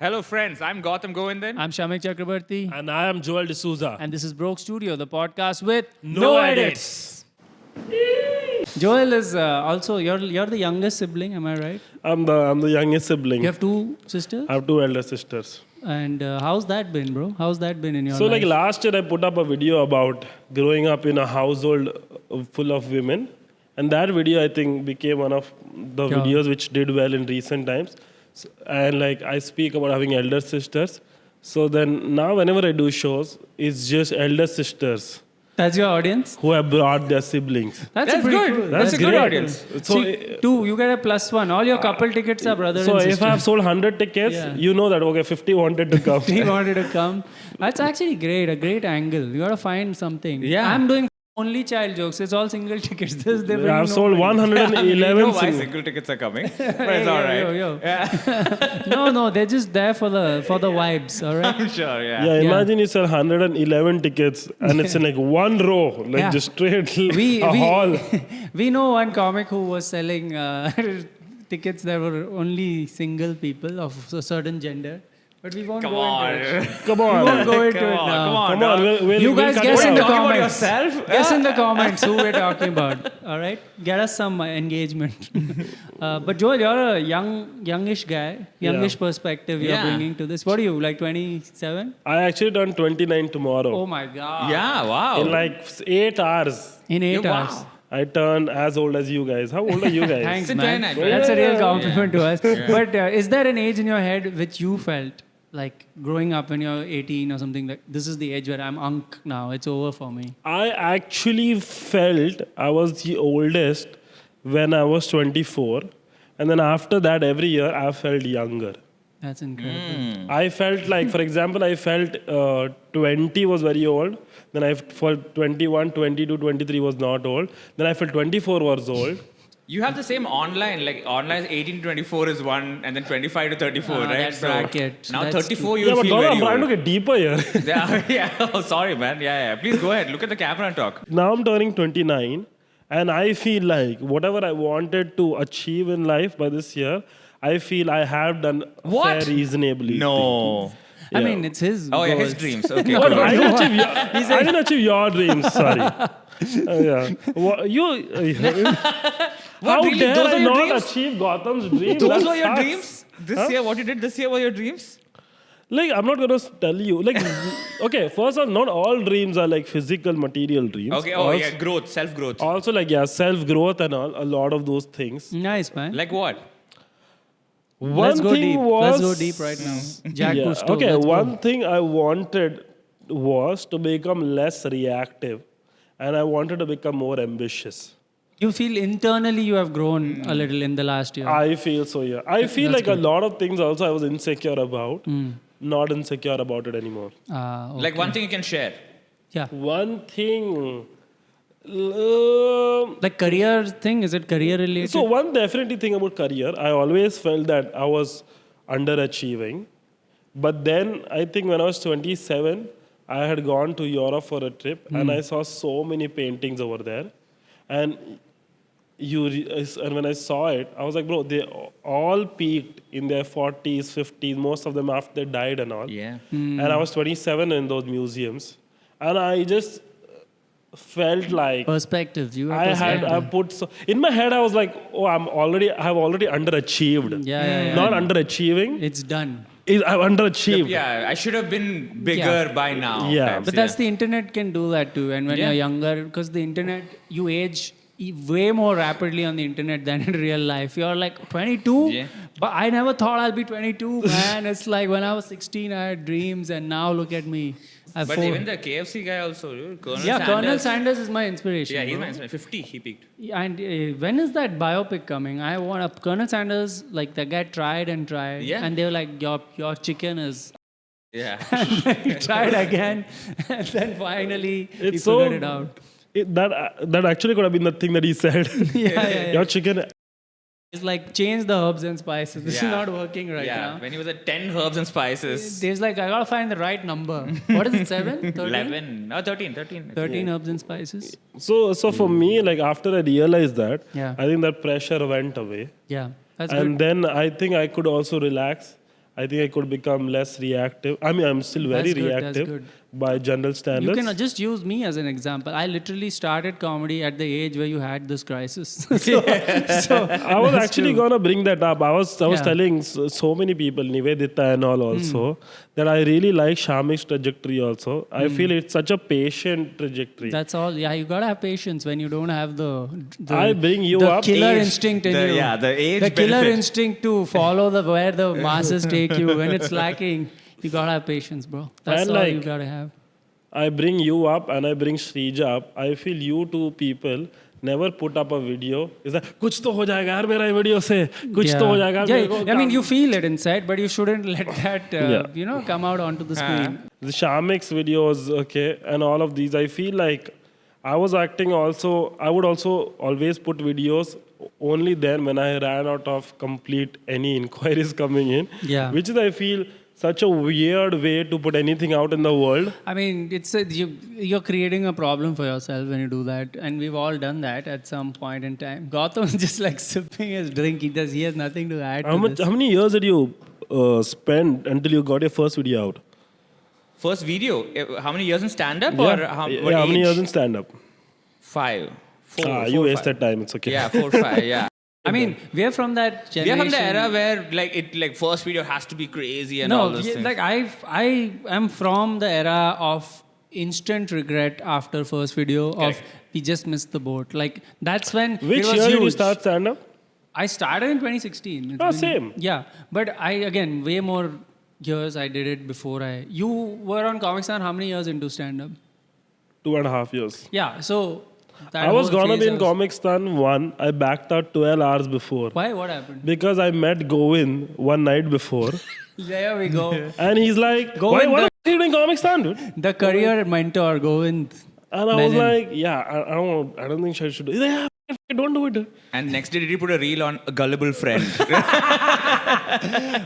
Hello, friends. I'm Gautham Govindan. I'm Shamik Chakrabarti. And I am Joel D'Souza. And this is Broke Studio, the podcast with No edits. Joel is also, you're the youngest sibling, am I right? I'm the youngest sibling. You have two sisters? I have two elder sisters. And how's that been, bro? How's that been in your So life? like last year I put up a video about growing up in a household full of women. And that video I think became one of the videos which did well in recent times. So, and like I speak about having elder sisters. So then now whenever I do shows, it's just elder sisters That's your audience? who have brought their siblings. That's That's pretty good. cool. That's a good great. audience. So, See, two, you get a +1. All your couple tickets are brother so and if sister. I have sold 100 tickets, Yeah. you know that, okay, 50 wanted to come. He wanted to come. That's actually great, a great angle. You gotta find something. Yeah. I'm doing only child jokes. It's all single tickets. They bring I've sold nobody. 111 You know why singles. single tickets are coming, but it's Hey, all yo, right. yo. No, they're just there for the vibes, all right? I'm sure, yeah. Yeah, imagine you sell 111 tickets and it's in like one row, like Yeah. just straight We hall. we know one comic who was selling tickets that were only single people of a certain gender. But we won't Come go on. into it. Come We won't on. go into Come it on, now. come on. Come on. We'll You guys cut guess it in the out. Talking about comments. yourself? Guess in the comments who we're talking about. All right, get us some engagement. But Joel, you're a youngish guy, youngish perspective you're Yeah. bringing to this. What are you, like 27? I actually turn 29 tomorrow. Oh my God! Yeah, wow. In like 8 hours, In 8 Yeah, hours. wow. I turn as old as you guys. How old are you guys? Thanks, It's man. 29, That's a real Yeah. compliment to us. But is there an age in your head which you felt like growing up when you're 18 or something like this is the age where I'm unk now, it's over for me? I actually felt I was the oldest when I was 24. And then after that, every year, I felt younger. That's incredible. I felt like, for example, I felt 20 was very old. Then I felt 21, 22, 23 was not old. Then I felt 24 was old. You have the same online, like online 18 to 24 is one, and then 25 to 34, right? That bracket. Now That's 34, Yeah, you'll but feel Gaurav, very I'm trying to old. get deeper here. Yeah. Oh, sorry, man. Yeah. Please go ahead. Look at the camera and talk. Now I'm turning 29, and I feel like whatever I wanted to achieve in life by this year, I feel I have done What? fair reasonably. No. I Yeah. mean, it's his. Oh, yeah, his goals. dreams. Okay. But cool. I didn't achieve I didn't achieve your dreams, sorry. Yeah. What, how really? dare Those I are your not dreams? achieve Gautam's dreams? Those That were your sucks. dreams? What you did this year were your dreams? Like, I'm not going to tell you. Like, okay, first of all, not all dreams are like physical, material dreams. Okay. Oh, also, yeah. Growth, self-growth. Also, like, yeah, self-growth and all, a lot of those things. Nice, man. Like what? One Let's go thing deep. was... Let's go deep right now. Jack Yeah, Cousteau, okay, let's go. one thing I wanted was to become less reactive. And I wanted to become more ambitious. You feel internally you have grown a little in the last year. I feel so, yeah. I feel That's like a lot of things also I was insecure about. Not insecure about it anymore. Okay. Like one thing you can share. Yeah. One thing... Like career thing, is it career related? so one definitely thing about career, I always felt that I was underachieving. But then I think when I was 27, I had gone to Europe for a trip and I saw so many paintings over there. And and when I saw it, I was like, bro, they all peaked in their 40s, 50s, most of them after they died and all. Yeah. And I was 27 in those museums. And I just felt like Perspectives. You have I put in my head, I was like, oh, I have already underachieved. Yeah. Not underachieving. It's done. I've underachieved. Yeah, I should have been bigger by now. Yeah. perhaps, But that's the internet can do that too. And when Yeah. you're younger, because the internet, you age way more rapidly on the internet than in real life. You're like 22, Yeah. but I never thought I'll be 22, man. It's like when I was 16, I had dreams, and now look at me. But even the KFC guy also, Colonel Sanders is my inspiration. Yeah, he's bro. my inspiration. 50, he peaked. And when is that biopic coming? I want a Colonel Sanders, like the guy tried and tried, Yeah. and they were like, your chicken is. Yeah. He tried again, and then finally he It's so- figured it out. That actually could have been the thing that he said. Yeah. Your chicken. It's like change the herbs and spices. This is Yeah. not working right Yeah, now. when he was at 10 herbs and spices. There's like, I gotta find the right number. What is it, 7? 13? 11. No, 13. 13 herbs and spices. So for me, like after I realized that, Yeah. I think that pressure went away. Yeah, that's And good. then I think I could also relax. I think I could become less reactive. I mean, I'm still very That's good, that's reactive good. by general standards. You can just use me as an example. I literally started comedy at the age where you had this crisis. so I was that's actually true. gonna bring that up. I was Yeah. telling so many people, Nivedita and all also, that I really like Shamik's trajectory also. I feel it's such a patient trajectory. That's all. Yeah, you gotta have patience when you don't have the I bring you the up killer age- instinct in the- you. yeah, the age the killer benefit. instinct to follow where the masses take you. When it's lacking, you gotta have patience, bro. That's And all you like- gotta have. I bring you up and I bring Shrija up. I feel you two people never put up a video. Is that कुछ तो हो जाएगा यार मेरा video से कुछ तो हो जाएगा मेरे को I mean, काम." you feel it inside, but you shouldn't let that Yeah. come out onto the screen. The Shamik's videos, okay, and all of these, I feel like I was acting also. I would also always put videos only then when I ran out of complete any inquiries coming in. Yeah. Which is, I feel, such a weird way to put anything out in the world. I mean, you're creating a problem for yourself when you do that, and we've all done that at some point in time. Gautham is just like sipping his drink. He has nothing to add to this. How many years did you spend until you got your first video out? First video. How many years in stand-up or how, what how many age? years in stand-up? 5. 4. You 4, wasted 5. time. It's okay. Yeah, 4, 5. Yeah. I mean, we're from that We generation. are from the era where like first video has to be crazy and all those things. like I am from the era of instant regret after first video of Correct. we just missed the boat. Like that's when Which it was year did you huge. start stand-up? I started in 2016. It's Same. Yeah, but again way more years I did it before I. You were on Comicstaan. How many years into stand up? 2.5 years. Yeah, so. That I was whole gonna phase be in I was- Comicstaan 1. I backed out 12 hours before. Why? What happened? Because I met Govind one night before. There we go. And he's like, Govind, why are you doing Comicstaan, dude? The career mentor Govind. And I was Menon. like, yeah, I don't think I should do it. He's like, yeah, don't do it. Dude. And next day, did you put a reel on a gullible friend?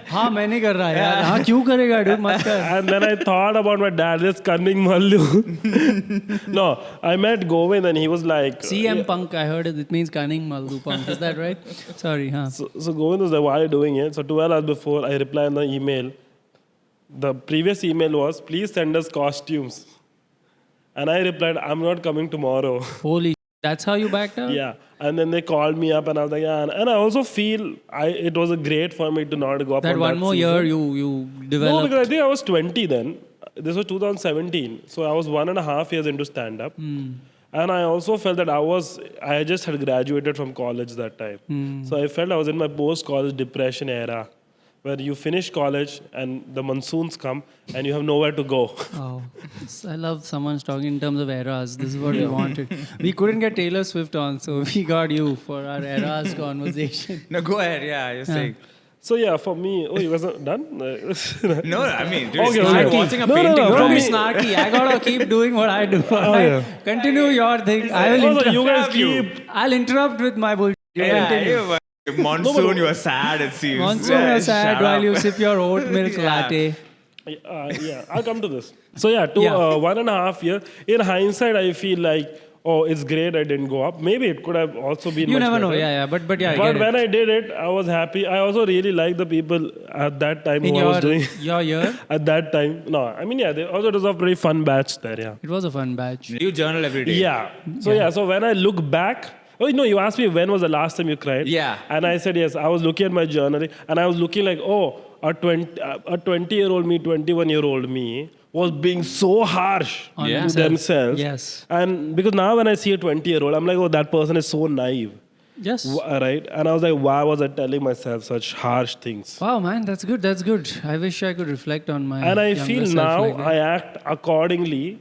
हाँ मैं नहीं कर रहा यार हाँ क्यों करेगा dude मत कर And then I thought about my dad, this cunning Mallu. No, I met Govind and he was like, CM Punk I heard it means cunning Maldu Punk is that right sorry huh So Govind was like, why are you doing it? So 12 hours before, I replied on the email. The previous email was, please send us costumes. And I replied, I'm not coming tomorrow. holy that's how you backed out Yeah. And then they called me up and I was like, yeah. And I also feel it was great for me to not go up that on one that more season. year you No, developed because I think I was 20 then. This was 2017. So I was 1.5 years into stand-up. And I also felt that I just had graduated from college that time. So I felt I was in my post-college depression era, where you finish college and the monsoons come and you have nowhere to go. oh I love someone's talking in terms of eras this is what we wanted we couldn't get Taylor Swift on so we got you for our eras conversation No, go ahead. Yeah, you're saying. So yeah, for me, you guys are done? No, I mean, dude, Okay, it's okay. like watching a No, no, painting. no, dry. don't be me- snarky I gotta keep doing what I do yeah. continue your thing I will Also, you interrupt guys keep... I'll interrupt with my bullshit Yeah, Continue. you were- monsoon, you are sad, it seems. Monsoon Yeah, you're sad shut while up. you sip your oat milk Yeah. latte. yeah, I'll come to this. So yeah, 1.5 year. In hindsight, I feel like, oh, it's great I didn't go up. Maybe it could have also been You much never know. better. Yeah, but yeah, I But get when it. I did it, I was happy. I also really liked the people at that time In who I was doing. your year, At that time, no, I mean, yeah, also it was a very fun batch there, yeah. it was a fun batch. You journal every day. Yeah. So when I look back, oh no, you asked me when was the last time you cried? Yeah. And I said yes. I was looking at my journal and I was looking like, oh, a 20-year-old me, 21-year-old me was being so harsh On Yeah. to himself. themselves. Yes. And because now when I see a 20-year-old, I'm like, oh, that person is so naive. Yes. Right? And I was like, why was I telling myself such harsh things? Wow, man, that's good. That's good. I wish I could reflect on my. And I younger feel self now like that. I act accordingly,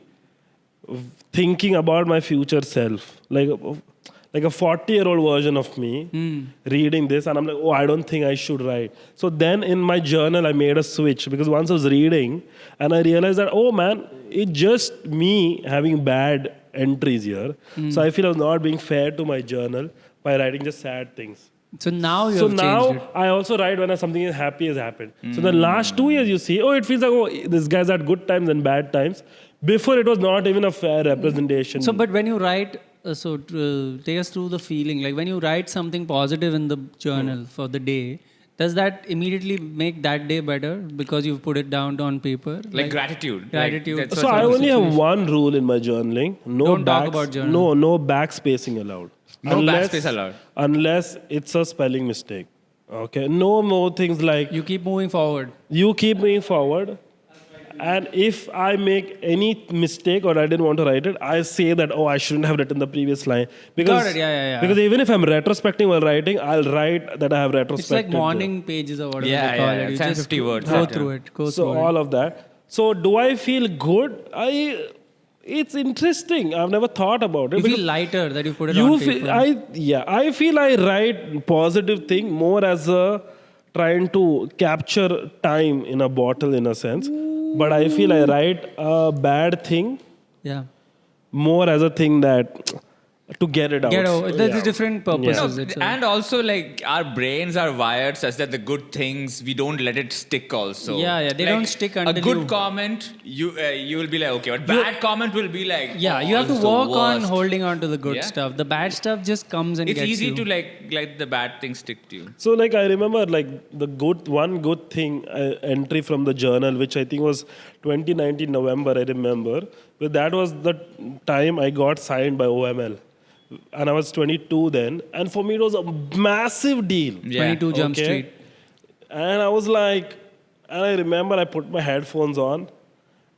thinking about my future self. Like a 40-year-old version of me reading this, and I'm like, oh, I don't think I should write. So then in my journal, I made a switch because once I was reading, and I realized that, oh man, it's just me having bad entries here. So I feel I was not being fair to my journal by writing just sad things. So now you So have now changed it. I also write when something is happy has happened. So the last 2 years you see, oh, it feels like, oh, this guy's had good times and bad times. Before it was not even a fair representation. So, but when you write, take us through the feeling. Like when you write something positive in the journal for the day, does that immediately make that day better because you've put it down on paper? Like gratitude. Gratitude. Like, that's So what- I only have one rule in my journaling: Don't talk about journaling. no backspacing allowed. No backspace allowed. Unless it's a spelling mistake. Okay, no more things like You keep moving forward. you keep moving forward. And if I make any mistake or I didn't want to write it, I say that, oh, I shouldn't have written the previous line. Because, Got it, yeah. Because even if I'm retrospecting while writing, I'll write that I have retrospected. It's like morning pages or whatever Yeah, they call yeah, it. yeah. You 10, just 50 words. Go Yeah. through it. Go So through all it. of that. So do I feel good? It's interesting. I've never thought about it. You because feel lighter that you put it you on feel, paper. I feel I write positive thing more as a trying to capture time in a bottle in a sense. But I feel I write a bad thing Yeah. more as a thing that to get it out. Get over. There's Yeah. different purposes. No, It's and also like our brains are wired such that the good things we don't let it stick also. Yeah, they don't stick until a good you- comment you will be like okay, but bad comment will be like yeah, oh, you have to this is the work on worst. holding on to the good Yeah. stuff. The bad stuff just comes and It's gets easy you. to like the bad things stick to you. So like I remember like the one good thing entry from the journal, which I think was 2019 November. I remember, but that was the time I got signed by OML, and I was 22 then, and for me it was a massive deal. Yeah. 22 Jump Okay. Street. And I was like, and I remember I put my headphones on,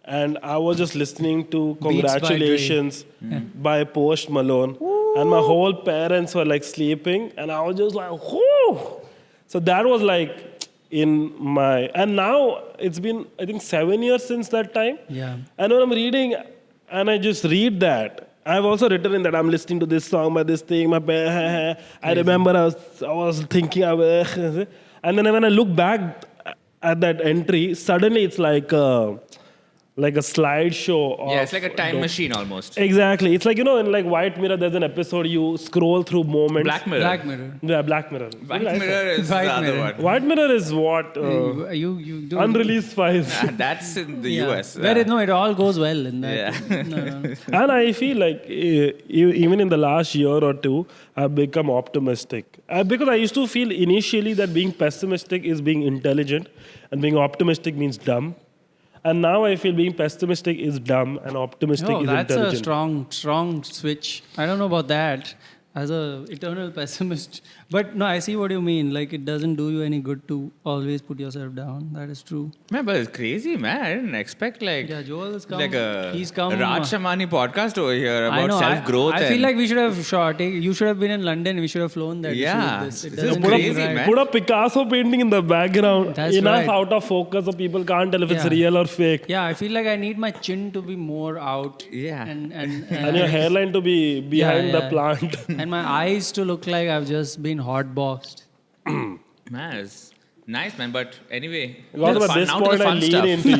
and I was just listening to Beats by Dre. Congratulations by Post Malone, and my whole parents were like sleeping, and I was just like, whoo! So that was like in my, and now it's been I think 7 years since that time. Yeah. And when I'm reading, and I just read that, I've also written in that I'm listening to this song by this thing. I remember I was thinking, and then when I look back at that entry, suddenly it's like a slideshow. Yeah, it's of like a time machine almost. Exactly. It's like, in like White Mirror, there's an episode you scroll through moments. Black Mirror. Black Mirror. Yeah, Black Mirror. White Mirror is White the other Mirror. one. White Mirror is what? You do Unreleased files. That's in the Yeah. US. Where no, it all goes well in that. Yeah. No. And I feel like even in the last year or two, I've become optimistic. Because I used to feel initially that being pessimistic is being intelligent and being optimistic means dumb. And now I feel being pessimistic is dumb and optimistic No, is that's intelligent. a strong switch. I don't know about that as a eternal pessimist. But no, I see what you mean. Like it doesn't do you any good to always put yourself down. That is true. Man, but it's crazy, man. I didn't expect like Yeah, Joel has come. like a He's come. Raj Shamani podcast over here I about know. self-growth. I feel like we should have shot. You should have been in London. We should have flown there. Yeah. This. It This is doesn't crazy, look right. man. Put a Picasso painting in the background, That's enough right. out of focus so people can't tell if it's Yeah. real or fake. Yeah, I feel like I need my chin to be more out. Yeah. And your hairline to be behind the yeah. plant. and my eyes to look like I've just been hotboxed. man, it's nice, man. But anyway, Gautam, at this now to point, the I fun lean stuff. into you.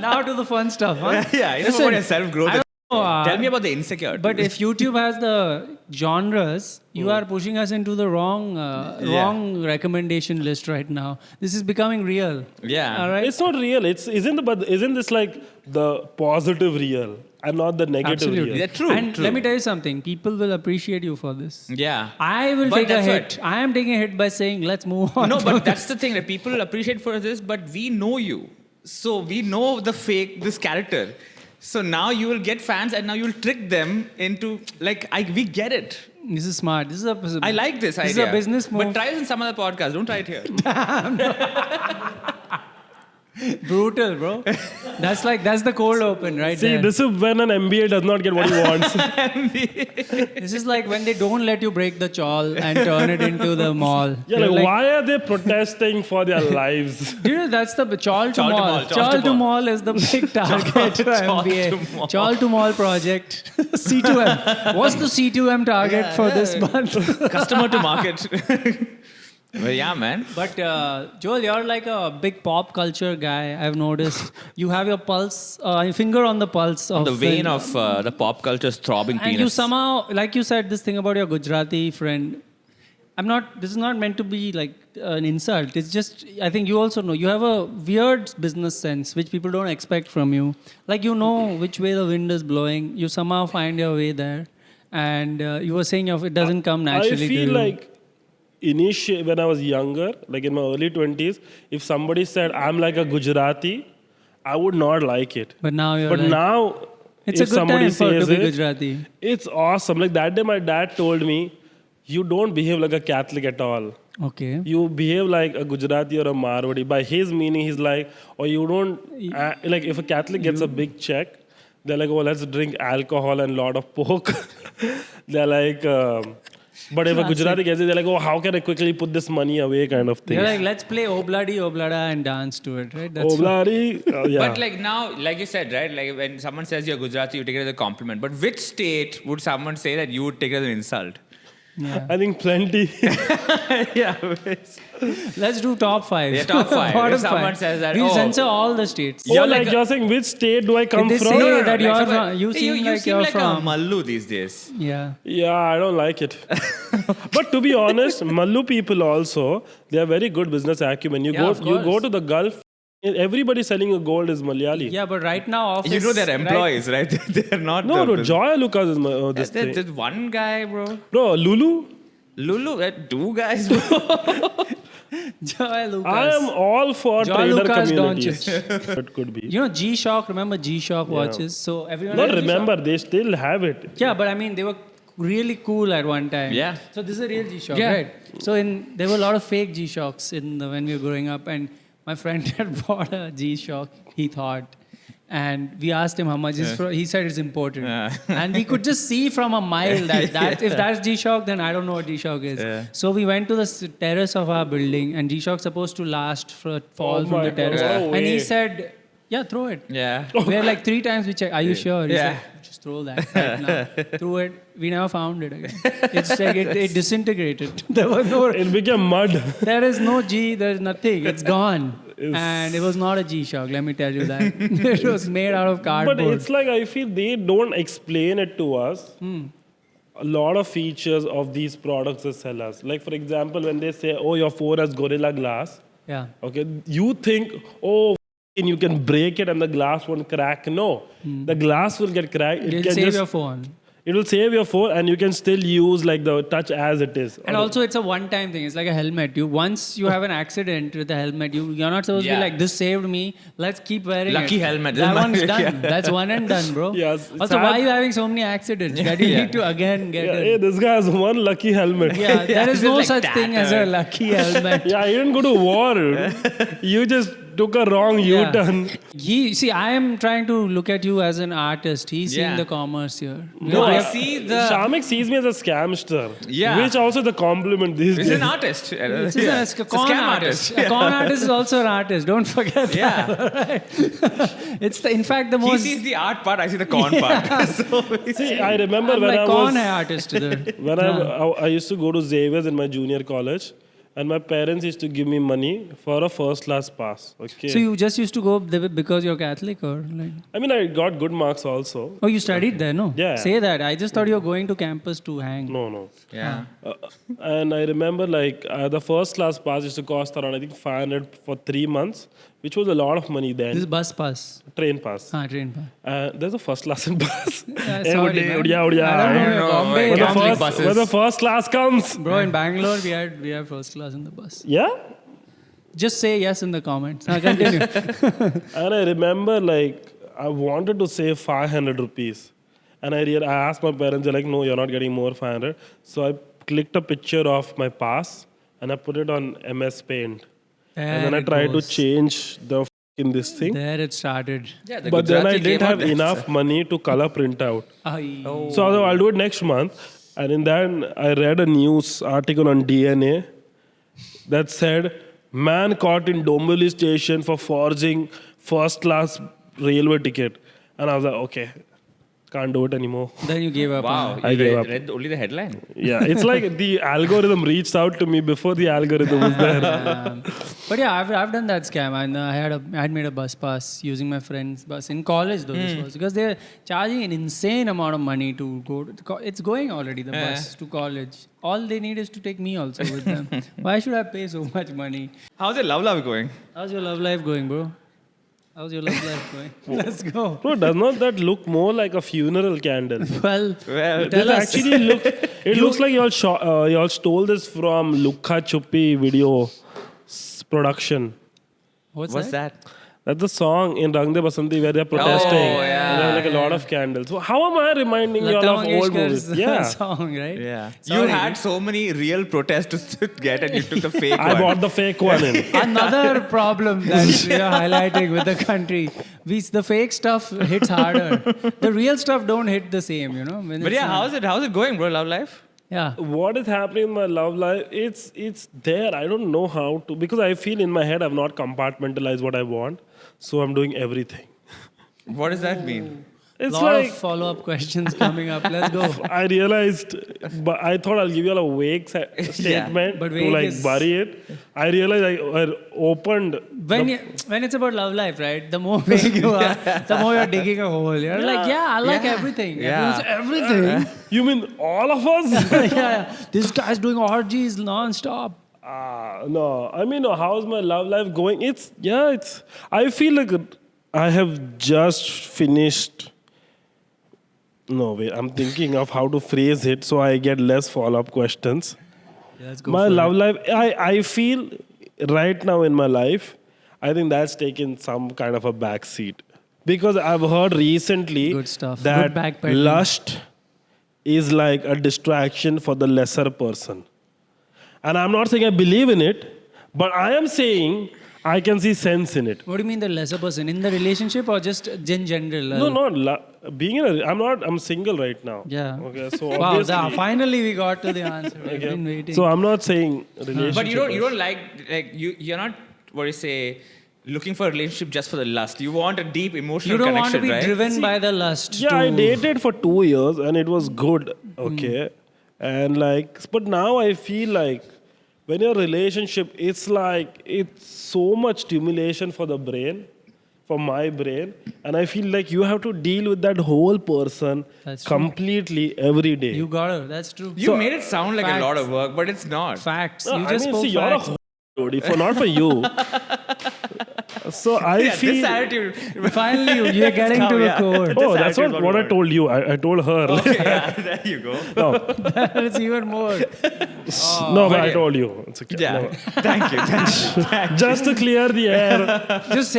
Now to the fun stuff, huh? yeah, you know Listen, about your self-growth. I don't know, Tell me about the insecurity. But if YouTube has the genres, you are pushing us into the wrong recommendation list right now. This is becoming real. Yeah. All right. It's not real. Isn't this like the positive real and not the negative Absolutely. real? Yeah, true. And true. let me tell you something. People will appreciate you for this. Yeah. I will But take a that's hit. I am taking a hit by saying, let's move on. No, but that's the thing that people appreciate for this, but we know you. So we know this character. So now you will get fans and now you will trick them into, we get it. This is smart. This is a. I like this idea. This is a business move. But try it in some other podcast. Don't try it here. Brutal, bro. That's the cold open right See, there. this is when an MBA does not get what he wants. This is like when they don't let you break the chawl and turn it into the mall. Yeah, You're like, why are they protesting for their lives? Do you know that's the chawl to Chawl to mall? mall, Chawl to mall is the big target for Chawl to MBA. mall. Chawl to mall project. C2M. What's the C2M target for this month? Customer to market. Well, yeah, man. But Joel, you're like a big pop culture guy. I've noticed you have your pulse, your finger on the pulse of The vein of the pop culture's throbbing and penis. you somehow, like you said, this thing about your Gujarati friend. This is not meant to be like an insult. It's just, I think you also know, you have a weird business sense, which people don't expect from you. Like, you know which way the wind is blowing. You somehow find your way there. And you were saying it doesn't come naturally I to feel you. like initially, when I was younger, like in my early 20s, if somebody said, I'm like a Gujarati, I would not like it. But now you're But like, now, it's if a good somebody time to says be it, Gujarati. it's awesome. Like that day, my dad told me, you don't behave like a Catholic at all. Okay. You behave like a Gujarati or a Marwadi. By his meaning, he's like, or you don't, like if a Catholic gets a big check, they're like, oh, let's drink alcohol and lot of pork. They're like, but if a Gujarati gets it, they're like, oh, how can I quickly put this money away kind of thing. You're like, let's play Obladi Oblada and dance to it, right? That's Obladi, yeah. But like now, like you said, right? Like when someone says you're Gujarati, you take it as a compliment. But which state would someone say that you would take it as an insult? Yeah. I think plenty. Yeah. Let's do top 5. Yeah, top 5. Bottom If someone 5. says that, We'll oh. censor all the states. Oh, You're like like you're saying, which state do I come They from? say that you're Like, from, you hey, seem like seem you're like from. a Mallu these days. Yeah. Yeah, I don't like it. But to be honest, Mallu people also, they are very good business acumen. You Yeah, of go course. to the Gulf, everybody selling you gold is Malayali. Yeah, but right now, office. You know they're employees, right? They're not. No, the no, Joy Lucas is this There's thing. one guy, bro. Bro, Lulu, Lulu, two guys, bro. Joy Lucas. I am all for Joy trader Lucas communities. It could be. You know G-Shock, remember G-Shock watches? So everyone Not had remember, G-Shock. they still have it. Yeah, but I mean, they were really cool at one time. Yeah. So this is a real G-Shock, Yeah. right? So there were a lot of fake G-Shocks when we were growing up, and my friend had bought a G-Shock, he thought. And we asked him how much it's for. He said it's important. Yeah. And we could just see from a mile that if that's G-Shock, then I don't know what G-Shock is. Yeah. So we went to the terrace of our building, and G-Shock's supposed to last for fall Oh from my the terrace. God, no And he way. said, yeah, throw it. Yeah. We're like 3 times we checked. Are you sure? He's Yeah. like, just throw that right now. Threw it. We never found it again. It's like it disintegrated. There was no. It became mud. There is no G. There is nothing. It's gone. And it was not a G-Shock. Let me tell you that. It was made out of cardboard. But it's like, I feel they don't explain it to us. A lot of features of these products they sell us. Like, for example, when they say, oh, your phone has Gorilla Glass. Yeah. Okay, you think, oh, you can break it and the glass won't crack. No, the glass will get cracked. It You'll can save just, your phone. It will save your phone, and you can still use like the touch as it is. And also, it's a one-time thing. It's like a helmet. Once you have an accident with the helmet, you're not supposed to be like, this saved me. Let's keep wearing Lucky it. helmet. That This is one's my- done. yeah. That's one and done, bro. Yes, it's Also, why sad. are you having so many accidents that you Yeah. need to again get Yeah, in? hey, this guy has one lucky helmet. Yeah, there is it's no like such thing as a tattered. lucky helmet. Yeah, he didn't go to war. You just took a wrong U-turn. I am trying to look at you as an artist. He's seeing Yeah. the commerce here. No, I see the. Shamik sees me as a scamster. Yeah. Which also is a compliment these He's days. an artist. This Yeah. is a It's con scam artist. A con artist is also an artist. Don't forget that. Yeah. It's in fact the He most. sees the art part, I see the con part. So See, I remember I'm when like I con was... hai artist there. When I used to go to Xavier's in my junior college, and my parents used to give me money for a first class pass. Okay. So you just used to go there because you're Catholic, or like? I mean, I got good marks also. Oh, you studied there, no? Yeah. Say that. I just thought you were going to campus to hang. No. yeah. And I remember the first class pass used to cost around, I think, 500 for 3 months, which was a lot of money then. This is bus pass. Train pass. Train pass. There's a first class in bus. Sorry, man. I don't know. I don't know. Bombay, When the Bombay. first- buses. When the first class comes. Bro, in Bangalore, we had first class in the bus. Yeah? Just say yes in the comments. Continue. And I remember, I wanted to save 500 rupees. And I asked my parents, they're like, no, you're not getting more 500. So I clicked a picture of my pass and I put it on MS Paint. And then I tried to change the in this thing. There it started. Yeah, the But then I Gujarati didn't came out have there. enough money to color print out. Aye. So I thought, I'll do it next month. And in that, I read a news article on DNA that said, man caught in Dombivli station for forging first class railway ticket. And I was like, okay, can't do it anymore. Then you gave up. Wow, on it. I you gave read, up. read only the headline. Yeah, it's like the algorithm reached out to me before the algorithm was there. But yeah, I've done that scam. And I had made a bus pass using my friend's bus in college though. This was because they're charging an insane amount of money to go. It's going already the bus to college. All they need is to take me also with them. Why should I pay so much money? How's your love going? How's your love life going, bro? How's your love life going? Let's go. Bro, does not that look more like a funeral candle? Well, Well, tell This us. actually look. It looks like y'all stole this from Lukha Chuppi video production. what's that? That's the song in Rang De Basanti where they're protesting. Oh, yeah, And they have like a lot of candles. So how am I reminding you all Lata of old Mangeshkar's movies? Yeah. song, right? Yeah. Sorry. You had so many real protests to get and you took the fake I one. bought the fake one in. Another problem that we are highlighting with the country. The fake stuff hits harder. The real stuff don't hit the same, you know. When But it's yeah, how's it going, bro? Love life? Yeah. What is happening in my love life? It's there. I don't know how to, because I feel in my head I've not compartmentalized what I want. So I'm doing everything. What does that mean? It's Lot like of follow-up questions coming up. Let's go. I realized, but I thought I'll give you all a vague statement but to vague like is- bury it. I realized I opened. When it's about love life, right? The more vague you are, the more you're digging a hole. You're like, I like everything. Yeah. Everything. You mean all of us? yeah. This guy's doing orgies non-stop. No. I mean, no, how's my love life going? I feel like I have just finished. No, wait. I'm thinking of how to phrase it so I get less follow-up questions. Yeah, let's go My for love it. life, I feel right now in my life, I think that's taken some kind of a back seat. Because I've heard recently Good stuff. that Good backpedaling. lust is like a distraction for the lesser person. And I'm not saying I believe in it, but I am saying I can see sense in it. What do you mean the lesser person? In the relationship or just in general? No, not being in a. I'm single right now. Yeah. Okay, so Wow, obviously. finally we got to the answer. We've been waiting. So I'm not saying relationship. But you don't like you're not what do you say looking for a relationship just for the lust. You want a deep emotional you don't want connection, to be right? driven by the lust. Yeah, to, I dated for 2 years and it was good. Okay. And but now I feel like when you're in a relationship, it's so much stimulation for the brain, for my brain. And I feel like you have to deal with that whole person That's true. completely every day. You got it. That's true. You made it sound like a lot Facts. of work, but it's not. Facts. No, You I just mean, spoke see, you're a facts. dude, not for you. So I Yeah, feel. this attitude. Finally, you're getting to the core. Oh, This that's attitude not what I told you. I told her. Okay, yeah, there you go. That's even more. No, but I yeah. told you. It's okay. Yeah. No. Thank you. Just to clear the air. Just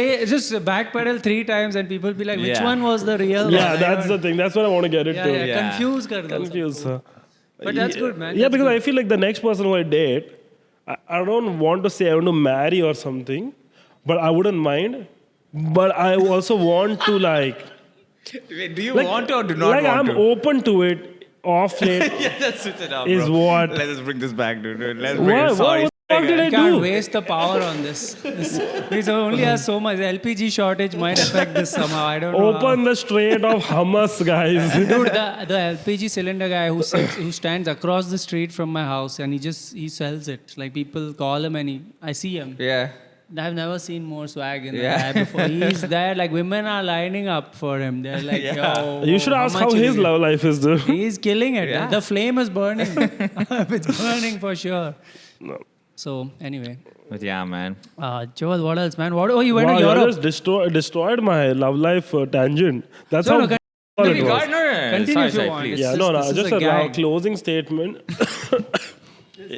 backpedal 3 times and people be like, which Yeah. one was the real one? Yeah, that's the thing. That's what I want to get it Yeah, to. yeah. Yeah. Confuse kar do. Confused, sir. But that's good, man. Yeah, That's because good. I feel like the next person who I date, I don't want to say I want to marry or something, but I wouldn't mind. But I also want to Wait, do you want to or do not like want I'm to? open to it off late. Yeah, let's switch it up, Is bro. what- Let's just bring this back, dude. Let's bring Why? it. Sorry. What the fuck did I You can't do? waste the power on this. This only has so much. The LPG shortage might affect this somehow. I don't know. Open the Strait of hummus, guys. Dude, the LPG cylinder guy who stands across the street from my house and he sells it. Like people call him and I see him. Yeah. I've never seen more swag in the Yeah. guy before. He's there, like women are lining up for him. They're like, Yeah. yo. You should ask much how will his you- love life is, dude. He's killing it. Yeah. The flame is burning. It's burning for sure. No. So anyway, But yeah, man. Joel, what else, man? Oh, you went Wow, to you Europe. just destroyed my love life tangent. That's No, how no, all No, it was. Continue sorry, if you sorry, want. please. Yeah, It's no, this is just a a gag. closing statement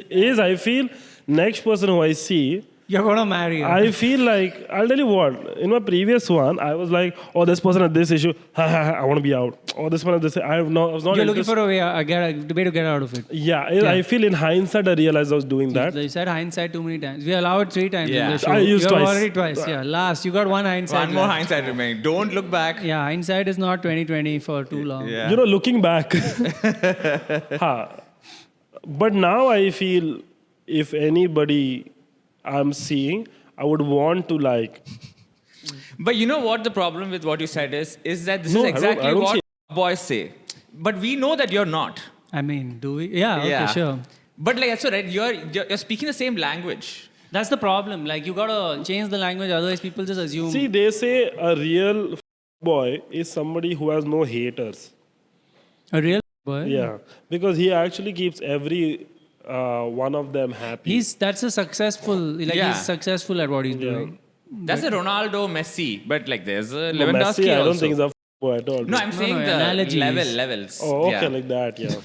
is I feel next person who I see, You're going to marry her. I feel like, I'll tell you what, in my previous one, I was like, oh, this person had this issue, I want to be out. Oh, this one had this, I was not You're looking interested. for a way to get out of it. Yeah, I feel in hindsight, I realized I was doing that. You said hindsight too many times. We allowed 3 times Yeah. in the show. I used You're twice. already twice. Yeah, last. You got 1 hindsight. One more left. hindsight remaining. Don't look back. Yeah, hindsight is not 2020 for too long. Yeah. You know, looking back. But now I feel if anybody I'm seeing, I would want to But you know what the problem with what you said is that this No, is I don't- exactly I don't what see boys say. But we know that you're not. I mean, do we? Yeah, okay, sure. But like that's all right. You're speaking the same language. That's the problem. Like, you gotta change the language, otherwise people just assume. See, they say a real boy is somebody who has no haters. A real boy? Yeah, because he actually keeps every one of them happy. That's a successful, like Yeah. he's successful at what he's doing. That's a Ronaldo, Messi, but like there's a No, Lewandowski Messi, I don't also. think is a boy at all. No, I'm saying the analogy is- levels. Oh, okay, Yeah. like that, yeah.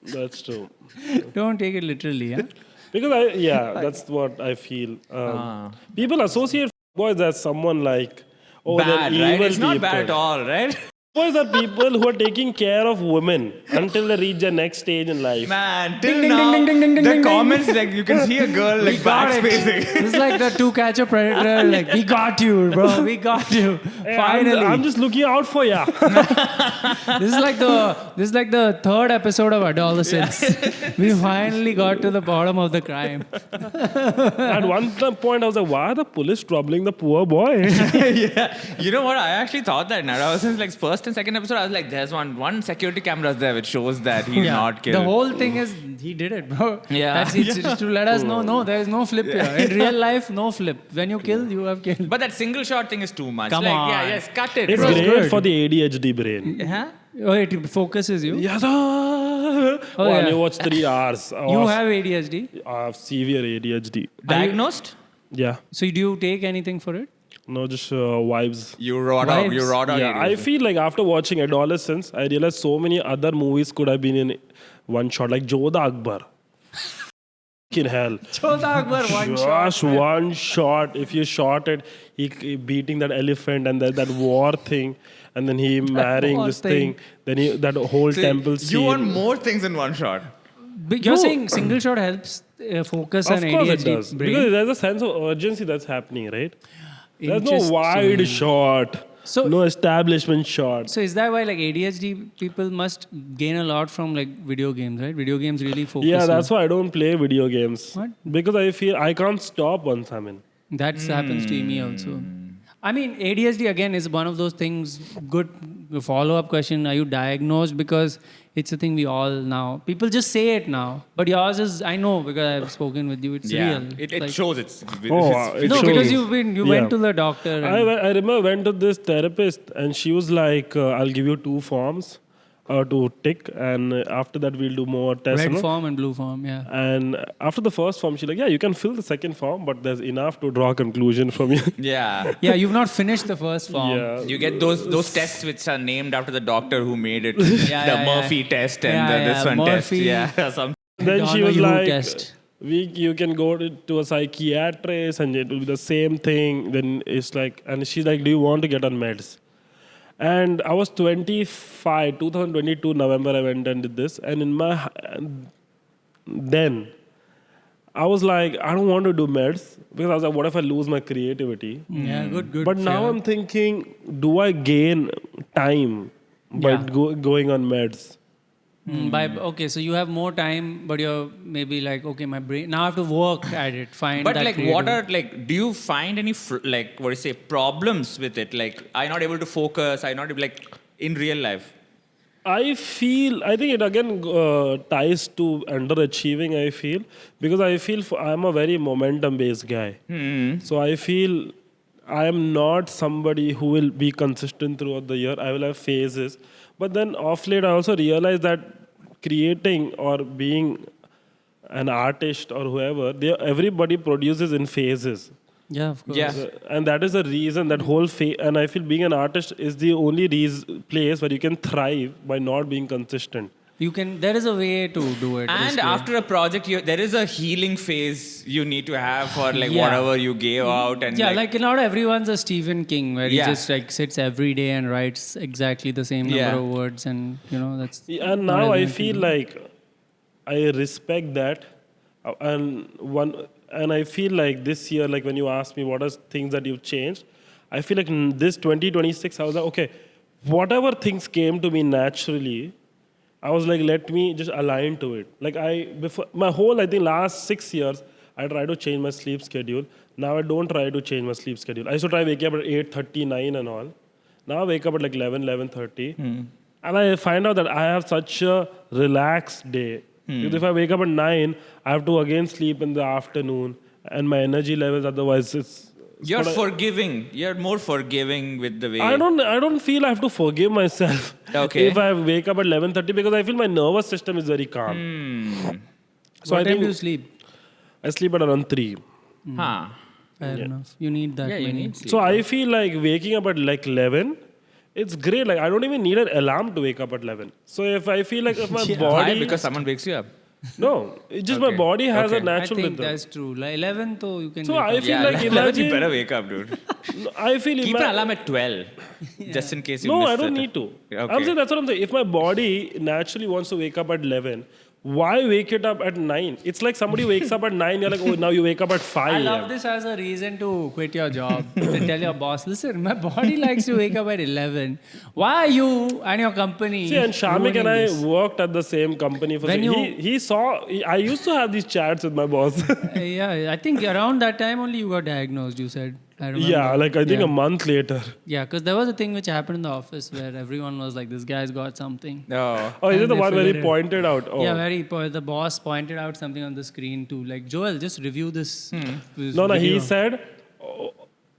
That's true. Don't take it literally, yeah? Because that's what I feel. People associate boys as someone like, oh, Bad, they're right? evil It's not people. bad at all, right? Boys are people who are taking care of women until they reach their next stage in life. Man, till ding, now, ding, ding, ding, ding, the ding, comments, like, you can see a girl, like, backspacing. This is like the To Catch a Predator, like, we got you, bro, we got you. Hey, Finally. I'm just looking out for ya. This is like the third episode of Adolescence. We finally got to the bottom of the crime. At one point, I was like, why are the police troubling the poor boy? Yeah. You know what? I actually thought that now. I was since like first and second episode, I was like, there's one security cameras there which shows that he did not kill. The whole thing is he did it, bro. Yeah. It's to let us know, no, there is no flip here. In real life, no flip. When you kill, you have killed. But that single shot thing is too much. Come like, on. yeah, yes, cut it. It's bro. great good. for the ADHD brain. Huh? Oh, it focuses you. Yes. Oh, yeah. you watch 3 hours. You have ADHD. I have severe ADHD. Diagnosed? Yeah. So do you take anything for it? No, just vibes. You wrought out. You Vibes. wrought out. Yeah, I feel like after watching Adolescence, I realized so many other movies could have been in one shot, like Jodha Akbar. In hell. Jodha Akbar, one shot. Just one shot. If you shot it, he beating that elephant and that war thing, and then he marrying war this thing. thing. Then that whole temple scene. You want more things in one shot. But you're No. saying single shot helps focus Of and course ADHD it does. brain? Because there's a sense of urgency that's happening, right? There's no Interesting. wide shot. So- no establishment shot. So is that why like ADHD people must gain a lot from like video games, right? Video games really focus. Yeah, you. that's why I don't play video games. What? Because I feel I can't stop once I'm in. That happens to me also. I mean, ADHD again is one of those things. Good follow-up question: are you diagnosed? Because it's a thing we all now. People just say it now, but yours is. I know because I've spoken with you. It's Yeah. real. It Like- shows it's. Oh, it's it no, shows. because you Yeah. went to the doctor. And I remember I went to this therapist and she was like, I'll give you 2 forms to tick, and after that we'll do more tests. red you know? form and blue form, yeah. And after the first form, she's like, yeah, you can fill the second form, but there's enough to draw a conclusion from you. Yeah. Yeah, you've not finished the first form. Yeah. You get those tests which are named after the doctor who made it. Yeah, the yeah, Murphy test and Yeah, this yeah, one Murphy. test. Yeah. Some. Then she was Donahue like, test. you can go to a psychiatrist and it will be the same thing. Then it's like, and she's like, do you want to get on meds? And I was 25, 2022 November, I went and did this. And then I was like, I don't want to do meds because I was like, what if I lose my creativity? Yeah, good. But now fair. I'm thinking, do I gain time by Yeah. going on meds? Okay, so you have more time, but you're maybe like, okay, my brain now I have to work at it. Find But that like, what creative- are like? Do you find any like what do you say problems with it? Like, are you not able to focus? Are you not able, like in real life? I think it again ties to underachieving, I feel. Because I feel I'm a very momentum based guy. So I feel I am not somebody who will be consistent throughout the year. I will have phases. But then off late, I also realized that creating or being an artist or whoever, everybody produces in phases. Yeah, of course. Yeah. And that is the reason that whole and I feel being an artist is the only place where you can thrive by not being consistent. There is a way to do it. And basically. after a project, there is a healing phase you need to have for like Yeah. whatever you gave out. And Yeah, like not everyone's a Stephen King where Yeah. he just like sits every day and writes exactly the same number Yeah. of words, and that's. And not now I everyone feel can do. like I respect that. And I feel like this year, like when you asked me what are things that you've changed, I feel like in this 2026, I was like, okay, whatever things came to me naturally, I was like, let me just align to it. Like before my whole, I think last 6 years, I try to change my sleep schedule. Now I don't try to change my sleep schedule. I used to try waking up at 8:39 and all. Now I wake up at like 11:30. And I find out that I have such a relaxed day. Because if I wake up at 9, I have to again sleep in the afternoon. And my energy levels, otherwise you're forgiving. You're more forgiving with the way. I don't feel I have to forgive myself Okay. if I wake up at 11:30 because I feel my nervous system is very calm. So What I time think do you sleep? I sleep at around 3. Huh. Fair enough. You need that Yeah, you many. need sleep. So I feel like waking up at like 11, it's great. Like I don't even need an alarm to wake up at 11. So if I feel like if my Why? body, Because someone wakes you up. no, it's just my Okay. body has a Okay. I natural think rhythm. that's true. Like 11, though, you can. So wake I up. feel Yeah, like 11 you imagine. better wake up, dude. I feel Keep an alarm at 12, just in case you No, miss I don't it. need to. Okay. I'm saying that's what I'm saying. If my body naturally wants to wake up at 11, why wake it up at 9? It's like somebody wakes up at 9, you're like, oh, now you wake up at 5. I love this as a reason to quit your job. To tell your boss, listen, my body likes to wake up at 11. Why are you and your company? See, and Shamik and I ruining this? worked at the same company for When he saw, I used to have these chats with my boss. Yeah, I think around that time only you got diagnosed, you said. I remember. Yeah, like I think Yeah. a month later. Yeah, because there was a thing which happened in the office where everyone was like, this guy's got something. No. Oh, is it And the they one where he figured it. pointed out? Oh. Yeah, the boss pointed out something on the screen too. Like, Joel, just review this. this No, he video." said,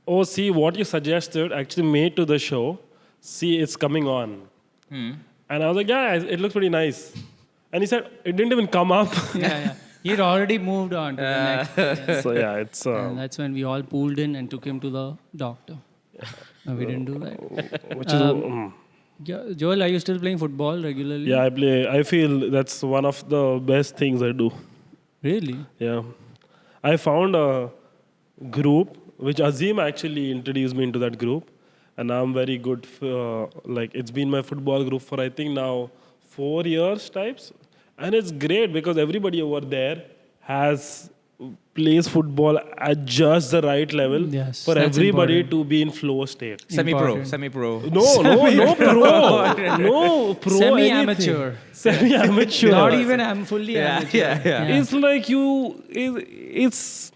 oh, see, what you suggested actually made to the show. See, it's coming on. And I was like, yeah, it looks pretty nice. And he said, it didn't even come up. Yeah. He'd already moved on to the next. Yeah. So yeah, it's... And that's when we all pooled in and took him to the doctor. No, we didn't do that. which is... Yeah, Joel, are you still playing football regularly? yeah, I play. I feel that's one of the best things I do. Really? Yeah. I found a group, which Azim actually introduced me into that group. And I'm very good, like it's been my football group for I think now 4 years types. And it's great because everybody over there plays football at just the right level Yes, for that's everybody important. to be in flow state. Semi-pro. No pro. No pro. Semi-amateur. anything. Semi-amateur. Not even I'm fully amateur. Yeah. It's like it's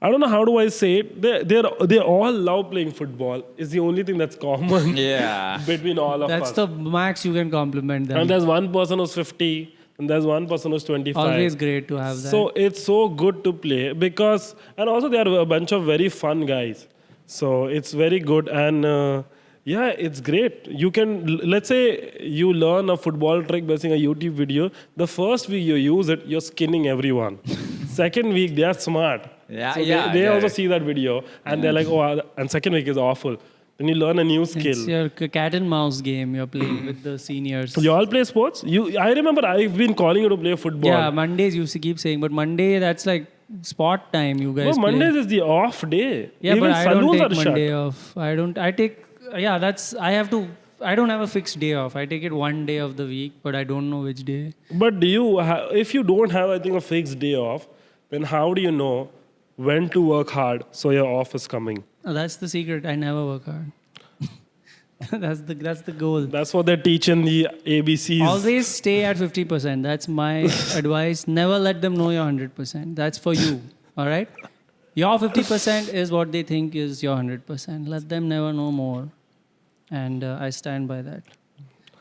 I don't know how do I say it. They all love playing football. It's the only thing that's common Yeah. between all of That's us. the max you can compliment them. And there's one person who's 50 and there's one person who's 25. Always great to have that. So it's so good to play because, and also they are a bunch of very fun guys. So it's very good and yeah, it's great. You can, let's say you learn a football trick by seeing a YouTube video. The first week you use it, you're skinning everyone. Second week, they are smart. Yeah, So yeah, they yeah. also see that video and they're like, oh, and second week is awful. Then you learn a new skill. It's your cat and mouse game you're playing with the seniors. You all play sports? I remember I've been calling you to play football. Yeah, Mondays you used to keep saying, but Monday that's like sport time you guys No, play. Mondays is the off day. Yeah, Even but I don't saloons take are Monday shut. off. I don't have a fixed day off. I take it one day of the week, but I don't know which day. But if you don't have, I think, a fixed day off, then how do you know when to work hard so your off is coming? Oh, that's the secret. I never work hard. that's the goal. That's what they teach in the ABCs. Always stay at 50%. That's my advice. Never let them know you're 100%. That's for you. All right? Your 50% is what they think is your 100%. Let them never know more. And I stand by that.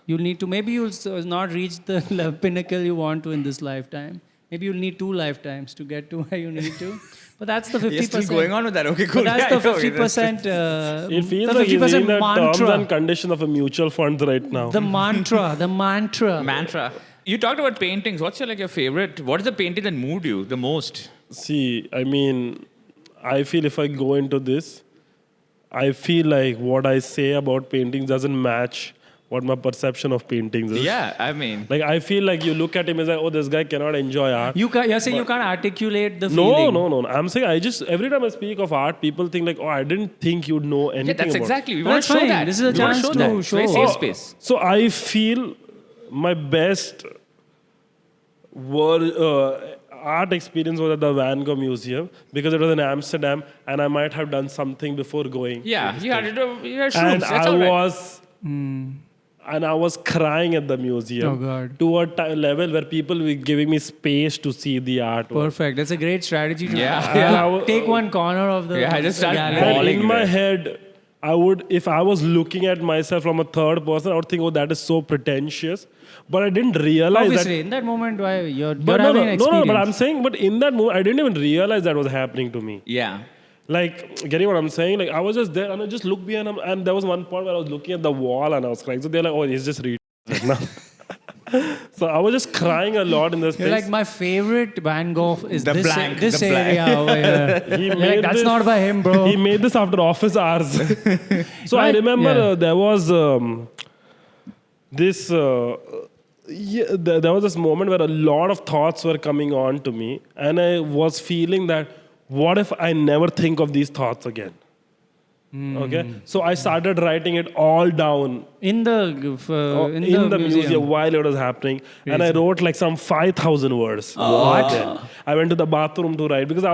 Maybe you'll not reach the pinnacle you want to in this lifetime. Maybe you'll need 2 lifetimes to get to where you need to. But that's the 50%. You're still going on with that. Okay, cool. But that's Yeah, the okay, 50%. It feels the like he's in 50% the terms mantra. and conditions of a mutual fund right now. The mantra. Mantra. You talked about paintings. What's your favorite? What is the painting that moved you the most? See, I mean, I feel if I go into this, I feel like what I say about paintings doesn't match what my perception of paintings is. Yeah, I mean. Like, I feel like you look at him and say, oh, this guy cannot enjoy art. You're saying you can't articulate the feeling. No. I'm saying every time I speak of art, people think like, oh, I didn't think you'd know anything Yeah, that's about exactly. We But want to that's show fine. that. This is a We wanna chance to that. It's very show. safe space. So I feel my best art experience was at the Van Gogh Museum because it was in Amsterdam and I might have done something before going. Yeah, you had shrooms. And That's all right. I was crying at the museum Oh, God. to a level where people were giving me space to see the art. Perfect. That's a great strategy to Yeah. take one corner of the Yeah, I just started gallery. And Falling in my there. head, if I was looking at myself from a third person, I would think, oh, that is so pretentious. But I didn't realize Obviously, that. in that moment, you're But having an experience. but I'm saying, but in that moment, I didn't even realize that was happening to me. Yeah. Like, getting what I'm saying? Like, I was just there and I just looked behind him, and there was one point where I was looking at the wall and I was crying. So they're like, oh, he's just reading right now. So I was just crying a lot in this You're place. like, my favorite Van Gogh is The this, blank, this the blank. area over here. He You're made like, that's this- not by him, bro. He made this after office hours. So I Right, remember yeah. there was this. There was this moment where a lot of thoughts were coming on to me, and I was feeling that, what if I never think of these thoughts again? Okay, so I started writing it all down In the museum while it was happening, and I wrote like some 5,000 words. What? Okay. I went to the bathroom to write because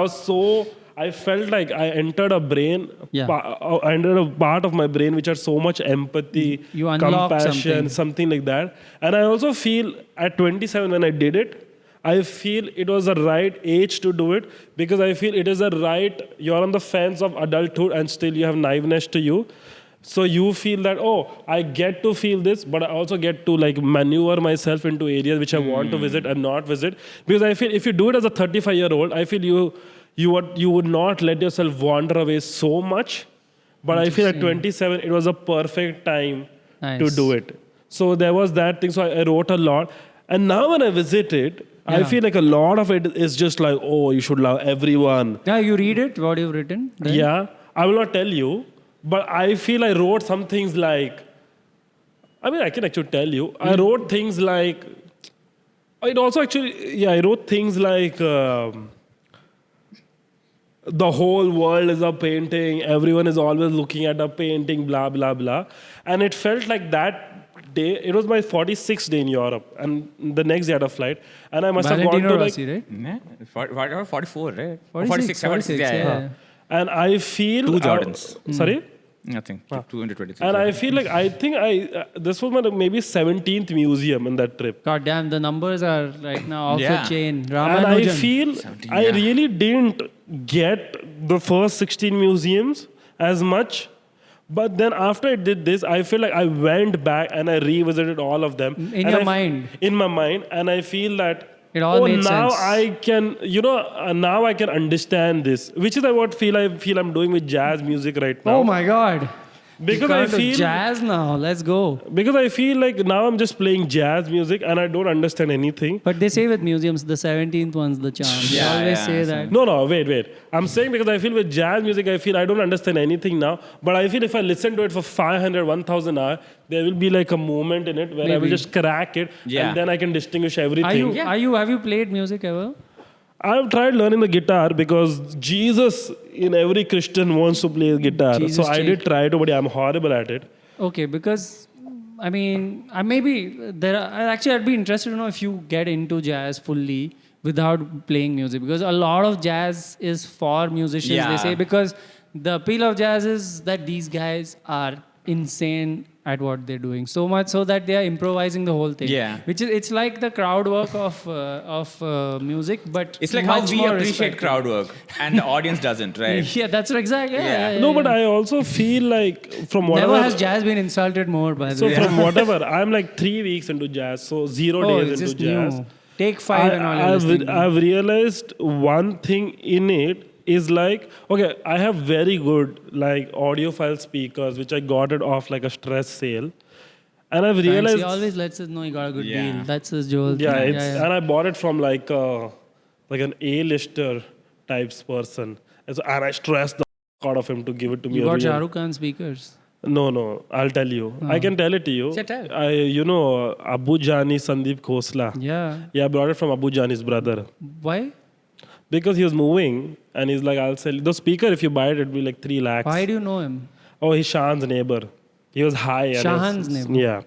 I felt like I entered a brain, Yeah. I entered a part of my brain which had so much empathy, You unlocked compassion, something like that. And I also feel at 27 when I did it, I feel it was the right age to do it because I feel it is a right, you're on the fence of adulthood and still you have naiveness to you. So you feel that, oh, I get to feel this, but I also get to like maneuver myself into areas which I want to visit and not visit. Because I feel if you do it as a 35-year-old, I feel you would not let yourself wander away so much. But I feel at 27, it was a perfect time to Nice. do it. So there was that thing. So I wrote a lot. And now when I visit it, I Yeah. feel like a lot of it is just like, oh, you should love everyone. Yeah, you read it, what you've written? Then? Yeah, I will not tell you, but I feel I wrote some things like, I can actually tell you. I wrote things like, I wrote things like, the whole world is a painting, everyone is always looking at a painting, blah, blah, blah. And it felt like that day, it was my 46th day in Europe, and the next day I had a flight, and I must have Valentino gone to Rossi, right? Yeah. 44, right? 46, 46, yeah. and I feel... Two Jordans. Sorry? Nothing. 223. And I feel like, this was my maybe 17th museum in that trip. God damn, the numbers are right now off Yeah. the chain. And I Ramanujan. feel 17, I yeah. really didn't get the first 16 museums as much. But then after I did this, I feel like I went back and I revisited all of them. In And your I- mind. In my mind. And I feel that, It all made now sense. I can, now I can understand this. Which is what I feel I'm doing with jazz music right now. Oh my God. Because You I got to feel... jazz now. Let's go. Because I feel like now I'm just playing jazz music and I don't understand anything. But they say with museums, the 17th one's the charm. They Yeah, always yeah, say so- that. No, wait. I'm saying because I feel with jazz music, I feel I don't understand anything now. But I feel if I listen to it for 500, 1,000 hours, there will be like a moment in it where I will Maybe. just crack it. Yeah. And then I can distinguish everything. Have you played music ever? I've tried learning the guitar because Jesus in every Christian wants to play guitar. Jesus so I did try to, but I'm horrible at it. Okay, because I'd be interested to know if you get into jazz fully without playing music, because a lot of jazz is for musicians. Yeah. They say, because the appeal of jazz is that these guys are insane at what they're doing, so much so that they are improvising the whole thing. Yeah. It's like the crowd work of music, but It's like how much we more appreciate respected. crowd work and the audience doesn't, right? Yeah, that's exactly. Yeah. No, but I also feel like from whatever... Never has jazz been insulted more, by the So way. from whatever, I'm like 3 weeks into jazz, so 0 days it's into just jazz. new. Take 5 and all you're listening. I've realized one thing in it is like, okay, I have very good like audiophile speakers, which I got it off like a stress sale. And I've Thanks. realized, He always lets us know he got a good Yeah. deal. That's his jewel. yeah, and I bought it from like an A-lister types person. And I stressed the out of him to give it to me. You got real- Shah Rukh Khan speakers. No, I'll tell you. I can tell it to you. Yeah, tell. Abu Jani Sandeep Khosla. Yeah. Yeah, I brought it from Abu Jani's brother. Why? Because he was moving and he's like, I'll sell you. The speaker, if you buy it, it'll be like 3 lakhs. Why do you know him? Oh, he's Shahan's neighbor. He was high. and Shahan's it's- neighbor. Yeah.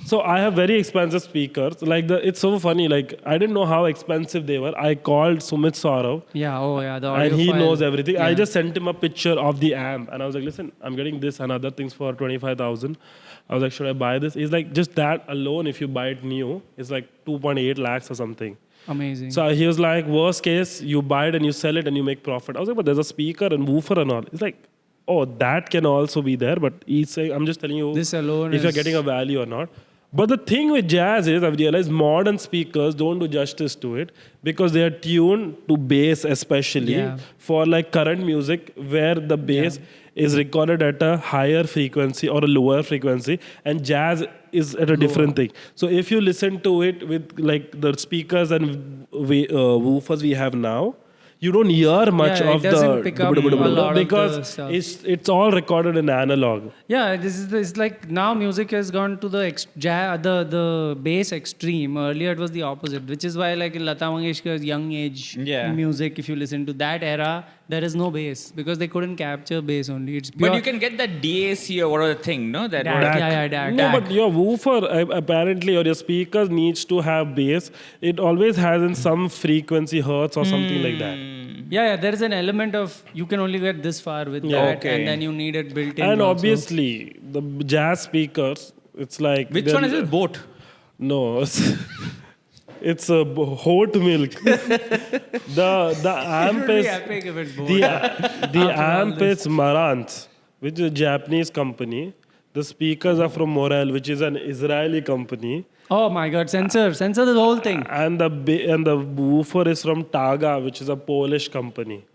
So I have very expensive speakers. Like it's so funny. Like I didn't know how expensive they were. I called Sumit Saurav. Yeah, the audio And he file. knows everything. I Yeah. just sent him a picture of the amp. And I was like, listen, I'm getting this and other things for 25,000. I was like, should I buy this? He's like, just that alone, if you buy it new, it's like 2.8 lakhs or something. Amazing. So he was like, worst case, you buy it and you sell it and you make profit. I was like, but there's a speaker and woofer and all. He's like, oh, that can also be there. But he's saying, I'm just telling you This alone if you're is- getting a value or not. But the thing with jazz is, I've realized modern speakers don't do justice to it because they are tuned to bass especially Yeah. for like current music where the bass is recorded at a higher frequency or a lower frequency, and jazz is at a different thing. So if you listen to it with like the speakers and woofers we have now, you don't hear much Yeah, it of doesn't the pick up a lot of the because stuff. it's all recorded in analog. Yeah, it's like now music has gone to the bass extreme. Earlier it was the opposite, which is why like in Lata Mangeshkar's young age music, if you listen to that era, there is no bass because they couldn't capture bass only. It's pure. But you can get that DAC or whatever thing, no? That DAC. No, but your woofer apparently or your speakers needs to have bass. It always has in some frequency hertz or something like that. Yeah, there is an element of you can only get this far with that, and then you need it built in. And also. obviously, the jazz speakers, it's like... Which one is it? Boat? No, it's a hot milk. the amp is... Epic if it's both. The amp is Marantz, which is a Japanese company. The speakers are from Morel, which is an Israeli company. Oh my God! Censor the whole thing. And the woofer is from Taga, which is a Polish company.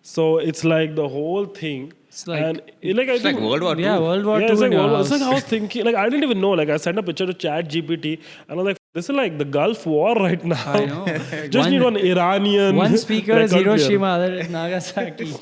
So it's like the whole thing. It's like and like, It's like World War II. yeah, World War yeah, II. it's like, in your it's like house. I was thinking, like I didn't even know. Like I sent a picture to Chat GPT, and I was like, "This is like the Gulf War right now." I know. Just need one Iranian. One speaker is record player. Hiroshima, other is Nagasaki.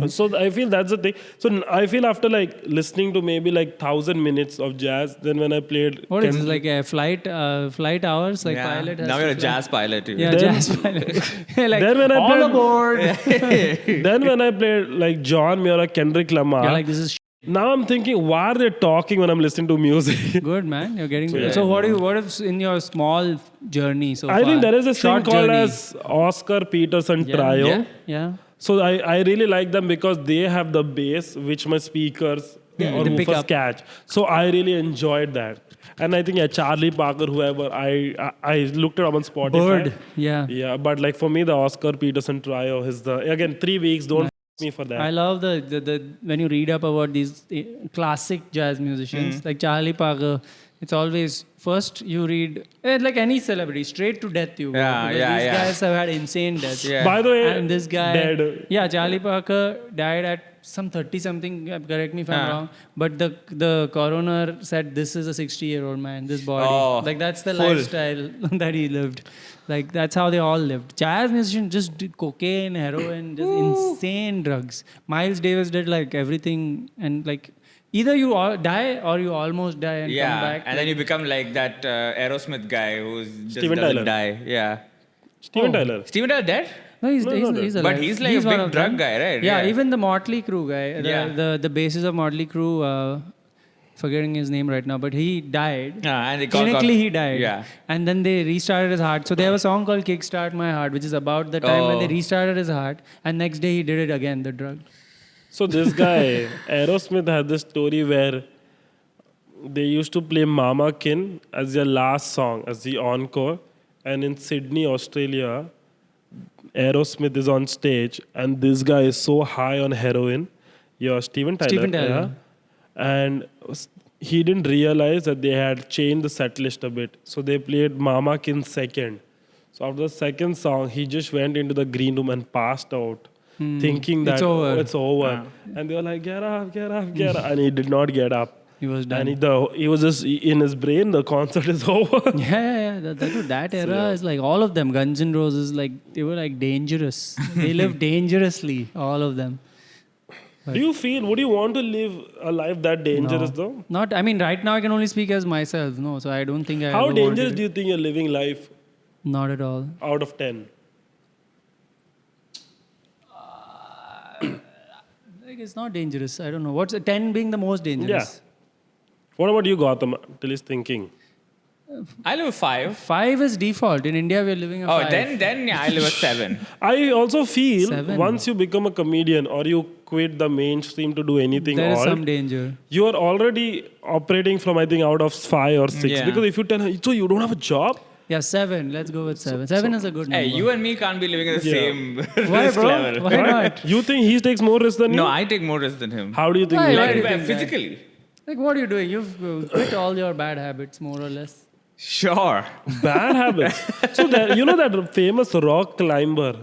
So I feel that's the thing. So I feel after like listening to maybe like 1,000 minutes of jazz, then when I played, What is this, like a flight hours? Like Yeah. pilot has Now to you're a fly? jazz pilot. Yeah, Then- jazz pilot. Like, Then when I all played- aboard. then when I played like John Mayer, Kendrick Lamar, You're like, this is now I'm thinking, why are they talking when I'm listening to music? good, man. You're getting yeah. So what if in your small journey so I far? think there is this thing short called journey. as Oscar Peterson Trio. Yeah. Yeah. So I really like them because they have the bass which my speakers or they pick woofers up. catch. So I really enjoyed that. And I think Charlie Parker, whoever, I looked it up on Spotify. Bird. Yeah. Yeah, but like for me, the Oscar Peterson Trio is again 3 weeks. Don't me for that. I love the when you read up about these classic jazz musicians like Charlie Parker. It's always first you read like any celebrity straight to death. You go, Yeah, because yeah, these yeah. guys have had insane deaths. Yeah. By the way, And this guy, dead. yeah, Charlie Parker died at some 30 something. Correct me if I'm wrong. But the coroner said this is a 60-year-old man. This body, Oh, like that's the full. lifestyle that he lived. Like that's how they all lived. Jazz musicians just did cocaine, heroin, just insane drugs. Miles Davis did like everything, and like either you all die or you almost die and come back. And then you become like that Aerosmith guy who's just Steven doesn't Tyler. die. Yeah. Steven Tyler. Steven Tyler dead? No, he's no. alive. But he's like a one big of drug them. guy, right? Yeah, Yeah. even the Motley Crue guy, Yeah. the bassist of Motley Crue, forgetting his name right now, but he died. Yeah, and they Clinically, he died. Yeah. And then they restarted his heart. So they have a song called Kickstart My Heart, which is about the time when they Oh. restarted his heart. And next day he did it again, the drug. So this guy, Aerosmith, had this story where they used to play Mama Kin as their last song, as the encore. And in Sydney, Australia, Aerosmith is on stage, and this guy is so high on heroin. Yeah, Steven Tyler. Steven Tyler. Yeah? And he didn't realize that they had changed the set list a bit. So they played Mama Kin second. So after the second song, he just went into the green room and passed out, thinking that It's over. "Oh, it's over. And they were like, get up, get up, get up. And he did not get up. He was done. And he was just in his brain, the concert is over. Yeah. That era is like all of them. Guns N' Roses, like they were like dangerous. They lived dangerously, all of them. Would you want to live a life that dangerous though? Not, I mean, right now I can only speak as myself. No, so I don't think I. How ever dangerous wanted do you think you're living life it. Not at all. out of 10? Like it's not dangerous. I don't know. What's 10 being the most dangerous? What about you, Gautham? Till he's thinking. I live a 5. 5 is default. In India, we're living a 5. Then yeah, I live a 7. I also feel 7. once you become a comedian or you quit the mainstream to do anything There is alt, some danger. you are already operating from, I think, out of 5 or 6. Yeah. Because if you tell her, so you don't have a job? Yeah, 7. Let's go with 7. 7 is a good number. Hey, you and me can't be living at the same Why, risk bro? level. Why not? You think he takes more risk than you? No, I take more risk than him. How do you think? Why? he Why takes? do you think that? Physically. Like, what are you doing? You've quit all your bad habits, more or less. Sure. Bad habits. So you know that famous rock climber,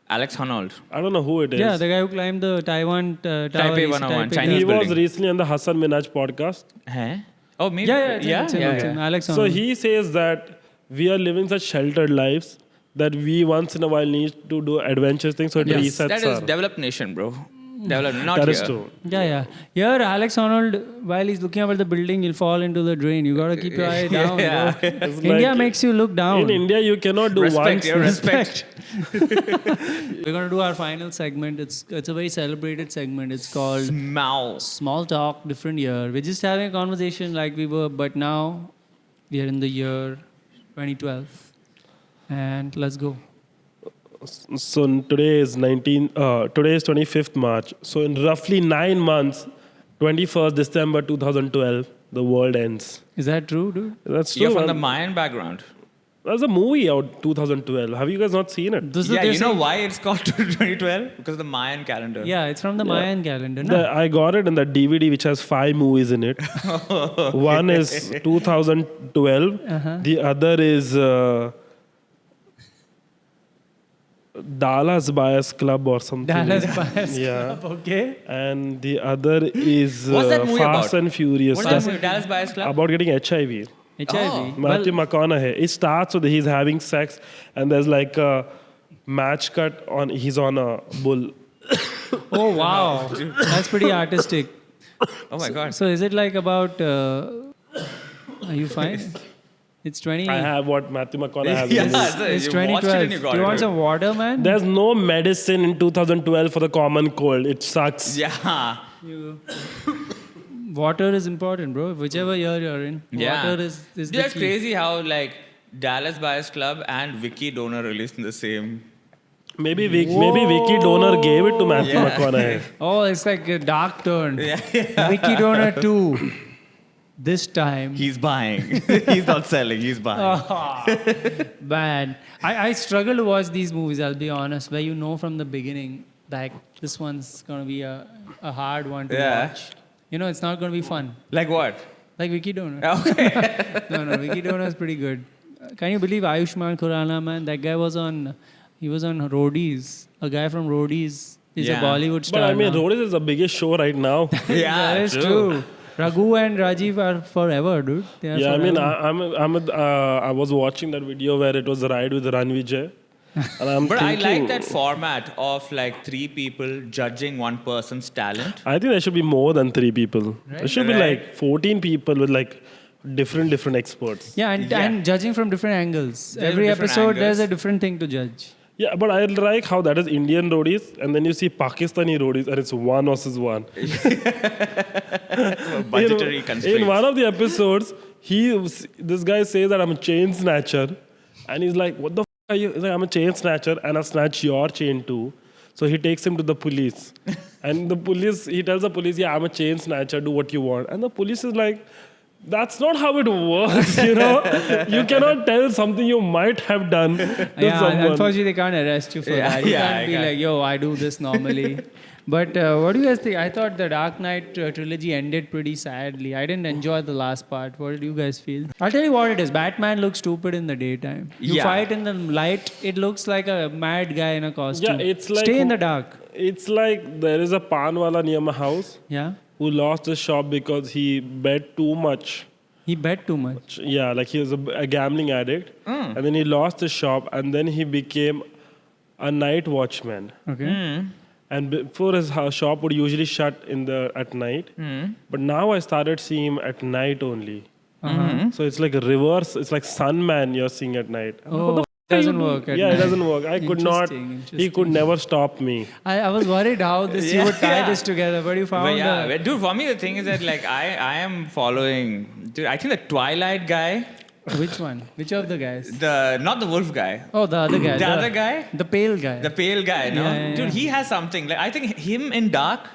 Alex Honnold. I don't know who it is. Yeah, the guy who climbed the Taiwan tower. Taipei 101, Taipei Chinese He tower. was building. recently on the Hassan Minhaj podcast. Huh? Oh, maybe. Yeah, it's him. Alex So Honnold. he says that we are living such sheltered lives that we once in a while need to do adventurous things, so it Yes. resets That is our... developed nation, bro. Developed, not That here. is true. Yeah. Here, Alex Honnold, while he's looking up at the building, he'll fall into the drain. You gotta keep your eye down. Yeah. Bro. It's India like- makes you look down. In India, you cannot do Respect, once. yeah, respect. We're gonna do our final segment. It's a very celebrated segment. It's called Mouse. Small Talk, Different Year. We're just having a conversation like we were, but now we are in the year 2012. And let's go. So today is 25th March. So in roughly 9 months, 21st December 2012, the world ends. Is that true, dude? That's true. You're from the man. Mayan background. There's a movie out 2012. Have you guys not seen it? This is Yeah, the- you know why it's called 2012? Because of the Mayan calendar. Yeah, it's from the Mayan calendar. No? I got it in the DVD which has 5 movies in it. One is 2012. The other is Dallas Buyers Club or something. Dallas Buyers Yeah. Club, okay. And the other is What's that movie Fast about? and Furious. What's that movie? Dallas Buyers Club? About getting HIV. HIV. Matthew McConaughey. It starts with he's having sex and there's like a match cut on, he's on a bull. Oh, wow. That's pretty artistic. Oh my God. So is it like about... are you fine? It's 20... I have what Matthew McConaughey has. Yeah, in his- so It's you watched it 2012. and you got Do you it. want some water, man? There's no medicine in 2012 for the common cold. It sucks. Yeah. Water is important, bro. Whichever year you're in. Yeah. Water is the That's key. crazy how like Dallas Buyers Club and Vicky Donor released in the same. Maybe Vicky Donor gave it to Matthew McConaughey. Oh, it's like a dark turn. Vicky Donor 2. This time. He's buying. He's not selling. He's buying. Man. I struggle to watch these movies, I'll be honest, where you know from the beginning, like, this one's going to be a hard one to watch. You know, it's not going to be fun. Like what? Like Vicky Donor. Okay. No, Vicky Donor is pretty good. Can you believe Ayushmann Khurrana, man? That guy was on Roadies. A guy from Roadies is a Yeah. Bollywood star. But I mean, now. Roadies is the biggest show right now. Yeah, That is true. Raghu and Rajiv are forever, dude. They are Yeah, I mean, forever. I was watching that video where it was a ride with Ranvijay. And I'm But thinking, I like that format of like 3 people judging one person's talent. I think there should be more than 3 people. There should be Right. like 14 people with like different experts. Yeah, and judging from different angles. There's Every different episode, angles. there's a different thing to judge. Yeah, but I like how that is Indian roadies, and then you see Pakistani roadies, and it's 1 versus 1. Budgetary constraints. In one of the episodes, this guy says that I'm a chain snatcher, and he's like, "What the f are you?" He's like, "I'm a chain snatcher, and I snatch your chain too." So he takes him to the police, and he tells the police, "Yeah, I'm a chain snatcher. Do what you want." And the police is like, "That's not how it works, you know. You cannot tell something you might have done to Yeah, someone." unfortunately, they can't arrest you for that. You can't be like, yo, I do this normally. But what do you guys think? I thought the Dark Knight trilogy ended pretty sadly. I didn't enjoy the last part. What did you guys feel? I'll tell you what it is. Batman looks stupid in the daytime. You Yeah. fight in the light, it looks like a mad guy in a costume. Yeah, it's like Stay in the dark. It's like there is a panwala near my house Yeah? who lost his shop because he bet too much. He bet too much. Yeah, like he was a gambling addict, and then he lost his shop, and then he became a night watchman. Okay. And before his shop would usually shut at night, but now I started seeing him at night only. So it's like a reverse. It's like Sun Man you're seeing at night. Oh, it doesn't work. At Yeah, night. it doesn't work. I could not. Interesting, He could never stop me. I was worried how you would tie Yeah. this together, but you But found yeah, but dude, for me the thing is that like I am following. Dude, I think the Twilight guy, which one? Which of the guys? not the wolf guy, Oh, the other guy. the other guy, The pale guy. the pale guy. No, Yeah. dude, he has something. Like I think him in Dark.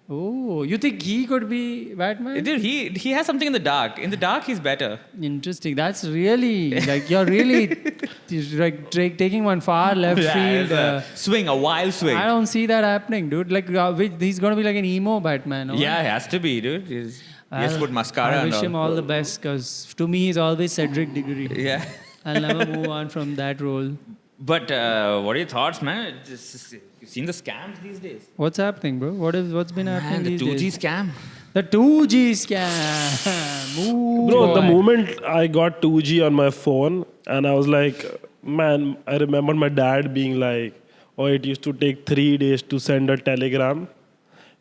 Oh, you think he could be Batman? Dude, he has something in the dark. In the dark, he's better. Interesting. That's really like you're really like taking one far left field. it's a swing, a wild swing. I don't see that happening, dude. Like he's gonna be like an emo Batman. No? Yeah, he has to be, dude. He has to put mascara I and wish all. him all the best because to me he's always Cedric Diggory. Yeah. I'll never move on from that role. But what are your thoughts, man? You've seen the scams these days. What's happening, bro? What's been happening Man, the these 2G days? scam. The 2G scam. Ooh, Bro, the boy. moment I got 2G on my phone, and I was like, man, I remember my dad being like, oh, it used to take 3 days to send a telegram.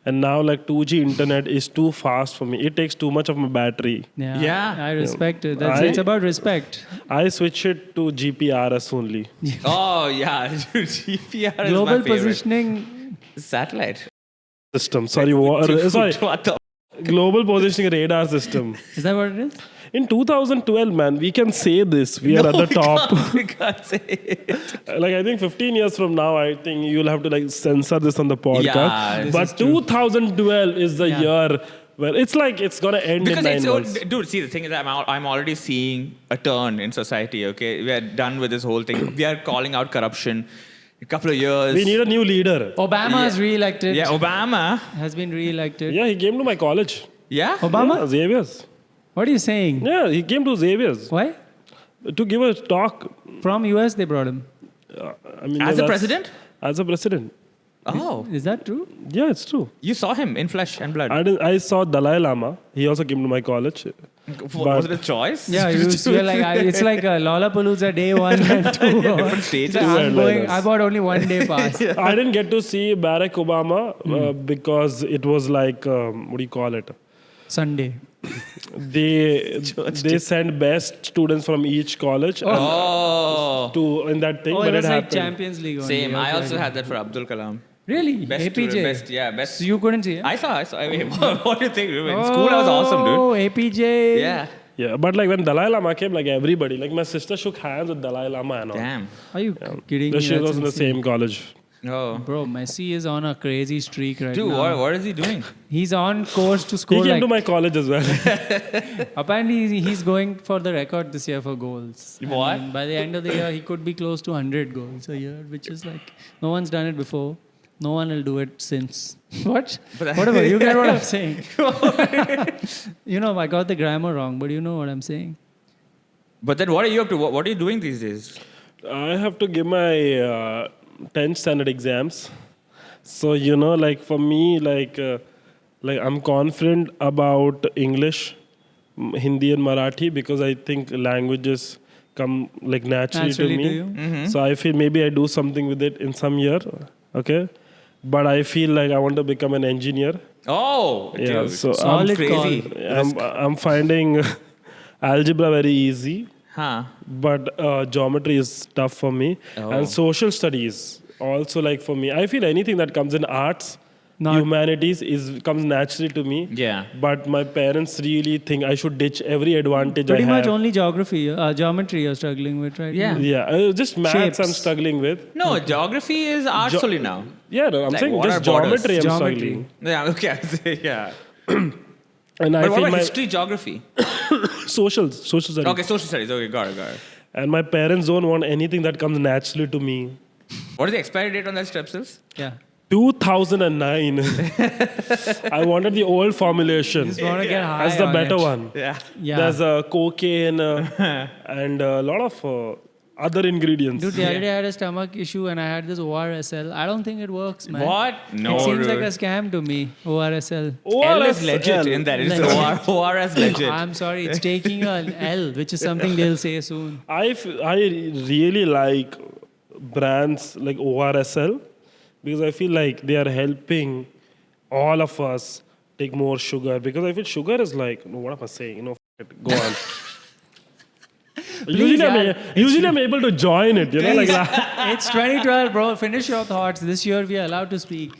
And now, like, 2G internet is too fast for me. It takes too much of my battery. Yeah. I respect it. It's about respect. I switch it to GPRS only. Oh, yeah. GPR is Global my favorite. positioning. Satellite. System. Sorry. What the? Global positioning radar system. Is that what it is? In 2012, man, we can say this. We are at the top. We can't say it. Like, I think 15 years from now, I think you'll have to like censor this on the podcast. Yeah, this but 2012 is the year where it's like it's gonna end Because in 9 months. dude, see, the thing is, I'm already seeing a turn in society, okay? We are done with this whole thing. We are calling out corruption. A couple of years. We need a new leader. Obama is re-elected. Yeah, Obama. Has been re-elected. Yeah, he came to my college. Yeah? Obama? Yeah, Xavier's. What are you saying? Yeah, he came to Xavier's Why? to give a talk. From US they brought him. I mean, As a that's- president? As a president. Oh. Is that true? Yeah, it's true. You saw him in flesh and blood. I saw Dalai Lama. He also came to my college. Was it a choice? Yeah, you're like it's like a Lollapalooza day 1 and 2. Different stages. I bought only 1 day pass. I didn't get to see Barack Obama because it was like, what do you call it? Sunday. They send best students from each college Oh. to in that thing, Oh, but it it was like happened. Champions League only. Same. I Okay, also okay. had that for Abdul Kalam. Really? Best APJ? student, best, yeah, best. So you couldn't see it? I saw. I mean, what do you think? In school, I was awesome, dude. Oh, APJ. Yeah. Yeah, but like when Dalai Lama came, like everybody, like my sister shook hands with Dalai Lama and all. Damn. Are you kidding me? She That's was in the insane. same college. Oh. Bro, Messi is on a crazy streak right Dude, now. what is he doing? He's on course to He score came like... to my college as well. Apparently, he's going for the record this year for goals. What? And by the end of the year, he could be close to 100 goals a year, which is like... No one's done it before. No one will do it since. What? Whatever, you get what I'm saying. You know, I got the grammar wrong, but you know what I'm saying. But then what are you up to? What are you doing these days? I have to give my 10th standard exams. So, you know, like for me, like I'm confident about English, Hindi and Marathi because I think languages come like naturally to Naturally me. to you? So I feel maybe I do something with it in some year, okay? But I feel like I want to become an engineer. Oh, Yeah, dude. so Solid crazy. I'm finding algebra very easy, Huh. but geometry is tough for me. Oh. And social studies also like for me. I feel anything that comes in arts, Not- humanities comes naturally to me. Yeah. But my parents really think I should ditch every advantage Pretty I much have. only geometry you're struggling with, right? Yeah. Yeah, just maths Shapes. I'm struggling with. No, geography is arts only now. Yeah, no, I'm Like, saying what just are borders? geometry I'm Geometry. struggling. Yeah, okay. I say, yeah. And I But what feel about my history, geography? social studies. Okay, social studies. Okay, got it. And my parents don't want anything that comes naturally to me. What is the expiry date on that strepsils? Yeah. 2009. I wanted the old formulation. Just want to get high That's the on better it. one. Yeah. Yeah. There's cocaine and a lot of other ingredients. Dude, the other day I had a stomach issue and I had this ORSL. I don't think it works, man. What? No, It seems like dude. a scam to me, ORSL. L is ORSL. legit in that. It's ORS legit. I'm sorry, it's taking an L, which is something they'll say soon. I really like brands like ORSL because I feel like they are helping all of us take more sugar because I feel sugar is like, no, what am I saying? F it, go on. Usually I'm able to join it, you know, like that. It's 2012, bro. Finish your thoughts. This year we are allowed to speak.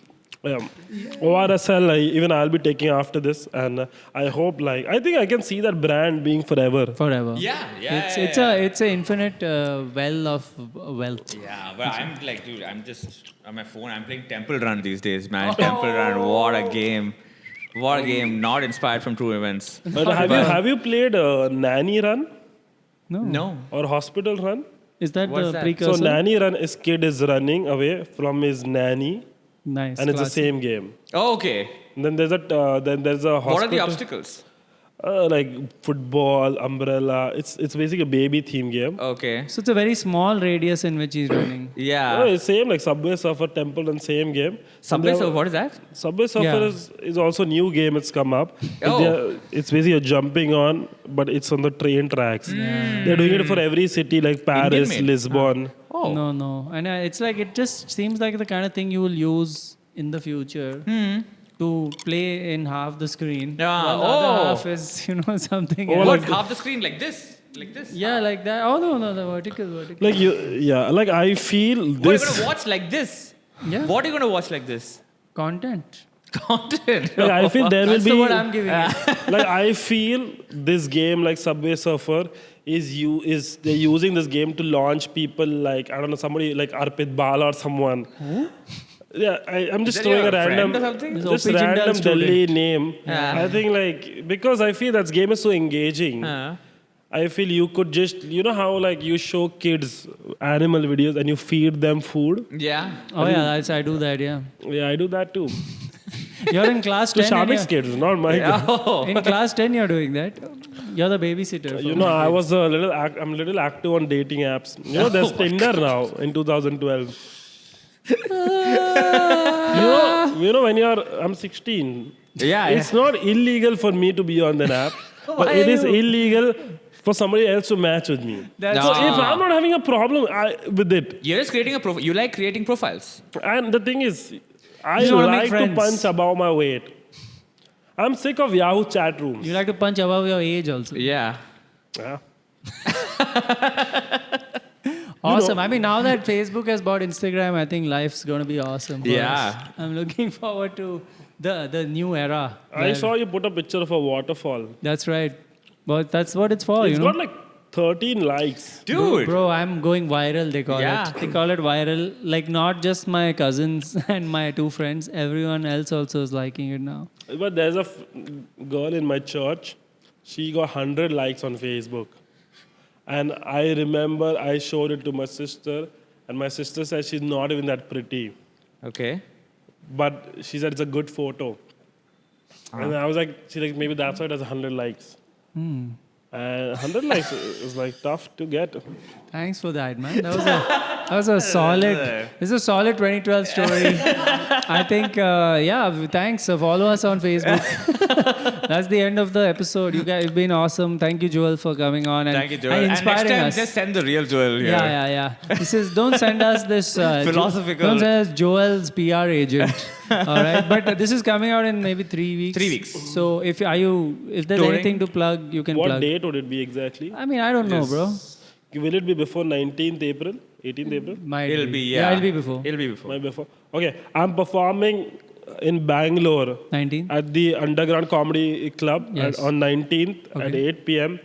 ORSL, even I'll be taking after this, and I hope, like, I think I can see that brand being forever. Forever. Yeah. It's an infinite well of wealth. Yeah, but I'm like, dude, I'm just on my phone. I'm playing Temple Run these days, man. Temple Run, what a game. What a game. Not inspired from true events. But have you played Nanny Run No. or Hospital Run? Is that What's the that? precursor? So Nanny Run is kid is running away from his nanny, Nice. and it's the classic. same game. Oh, okay. And then there's a What are the hospital. obstacles? like football, umbrella. It's basically a baby theme game. Okay. So it's a very small radius in which he's running. Yeah. It's same like Subway Surfer, Temple, and same game. Subway And they Surfer, have- what is that? Subway Surfer Yeah. is also a new game. It's come up. Oh. It's basically a jumping on, but it's on the train tracks. They're doing it for every city like Paris, made. Lisbon. Oh. No. And it's like, it just seems like the kind of thing you will use in the future to play in half the screen. Yeah. While the other Oh. half is, something Oh, else. What? like- Half the screen like this? Like this? Yeah, like that. Oh, no, the vertical. Like like I feel What are you this. gonna watch like this? Yeah. What are you gonna watch like this? Content. Content. Like I feel there will That's be. the word I'm giving it. Like I feel this game like Subway Surfer is they're using this game to launch people like I don't know somebody like Arpit Bala or someone. Yeah, I'm just that throwing your a random, friend or something? He's just OP Jindal random student. Delhi name. Yeah. I think like because I feel that game is so engaging. I feel you could just how like you show kids animal videos and you feed them food. Yeah. Oh, yeah, I do that, yeah. Yeah, I do that too. You're in class To 10. and Shamik's kids, not my kids. Oh. In class 10, you're doing that. You're the babysitter. for my I kids. was I'm a little active on dating apps. There's Tinder now in 2012. When I'm 16. Yeah. It's not illegal for me to be on that app, but it is illegal for somebody else to match with me. That's So No. if I'm not having a problem with it, You're just creating a profile. You like creating profiles. and the thing is, I You wanna make like to friends. punch above my weight. I'm sick of Yahoo chat rooms. You like to punch above your age also. Yeah. Yeah. Awesome. I mean, now that Facebook has bought Instagram, I think life's going to be awesome. for Yeah. us. I'm looking forward to the new era. I where- saw you put a picture of a waterfall. That's right. But that's what it's for, It's got like 13 likes. Dude. Bro, I'm going viral, they call Yeah. it. They call it viral. Like, not just my cousins and my two friends. Everyone else also is liking it now. But there's a girl in my church. She got 100 likes on Facebook. And I remember I showed it to my sister. And my sister said she's not even that pretty. Okay. But she said it's a good photo. And I was like, maybe that's why it has 100 likes. And 100 likes is like tough to get. Thanks for that, man. That was a solid. This is a solid 2012 story. I think, thanks. Follow us on Facebook. That's the end of the episode. You guys have been awesome. Thank you, Joel, for coming on and, Thank you, Joel. and And next inspiring time, us. just send the real Joel here. Yeah. This is don't send us this Philosophical. Don't send us Joel's PR agent. All right, but this is coming out in maybe 3 weeks. 3 weeks. So if there's Touring. anything to plug, you can What plug. date would it be exactly? I mean, I don't know, bro. Will it be before 19th April? 18th April? Might It'll be, Yeah, it'll be before It'll be before. Might be before. Okay, I'm performing in Bangalore 19. at the Underground Comedy Club Yes. on 19th at Okay. 8 p.m.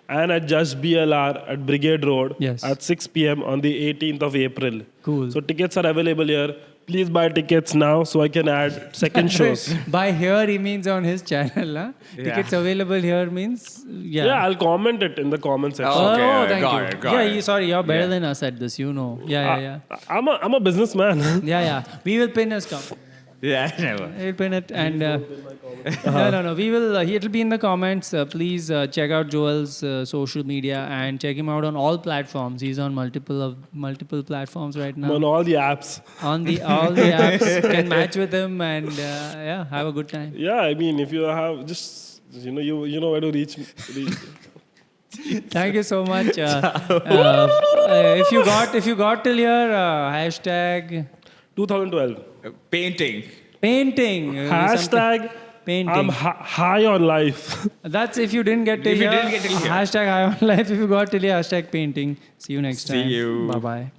and at Just BLR at Brigade Road Yes. at 6 p.m. on the 18th of April. Cool. So tickets are available here. Please buy tickets now so I can add second shows. By here, he means on his channel. Huh? Tickets available here means Yeah, I'll comment it in the comment section. Oh, okay, thank got you. it, got it. Sorry, you're better than us at this. You know. Yeah. I'm a businessman. Yeah. We will pin his comment. Yeah, never. We'll pin it and no. We will. It'll be in the comments. Please check out Joel's social media and check him out on all platforms. He's on multiple platforms right now. On all the apps. On all the apps, can match with him and have a good time. Yeah, I mean, if you have just, you know where to reach. Thank you so much. If you got till here, hashtag 2012. Painting. painting. Hashtag painting. I'm high on life. That's if you didn't get till If you here. didn't get till here. Hashtag high on life. If you got till here, hashtag painting. See you next See time. you. Bye bye.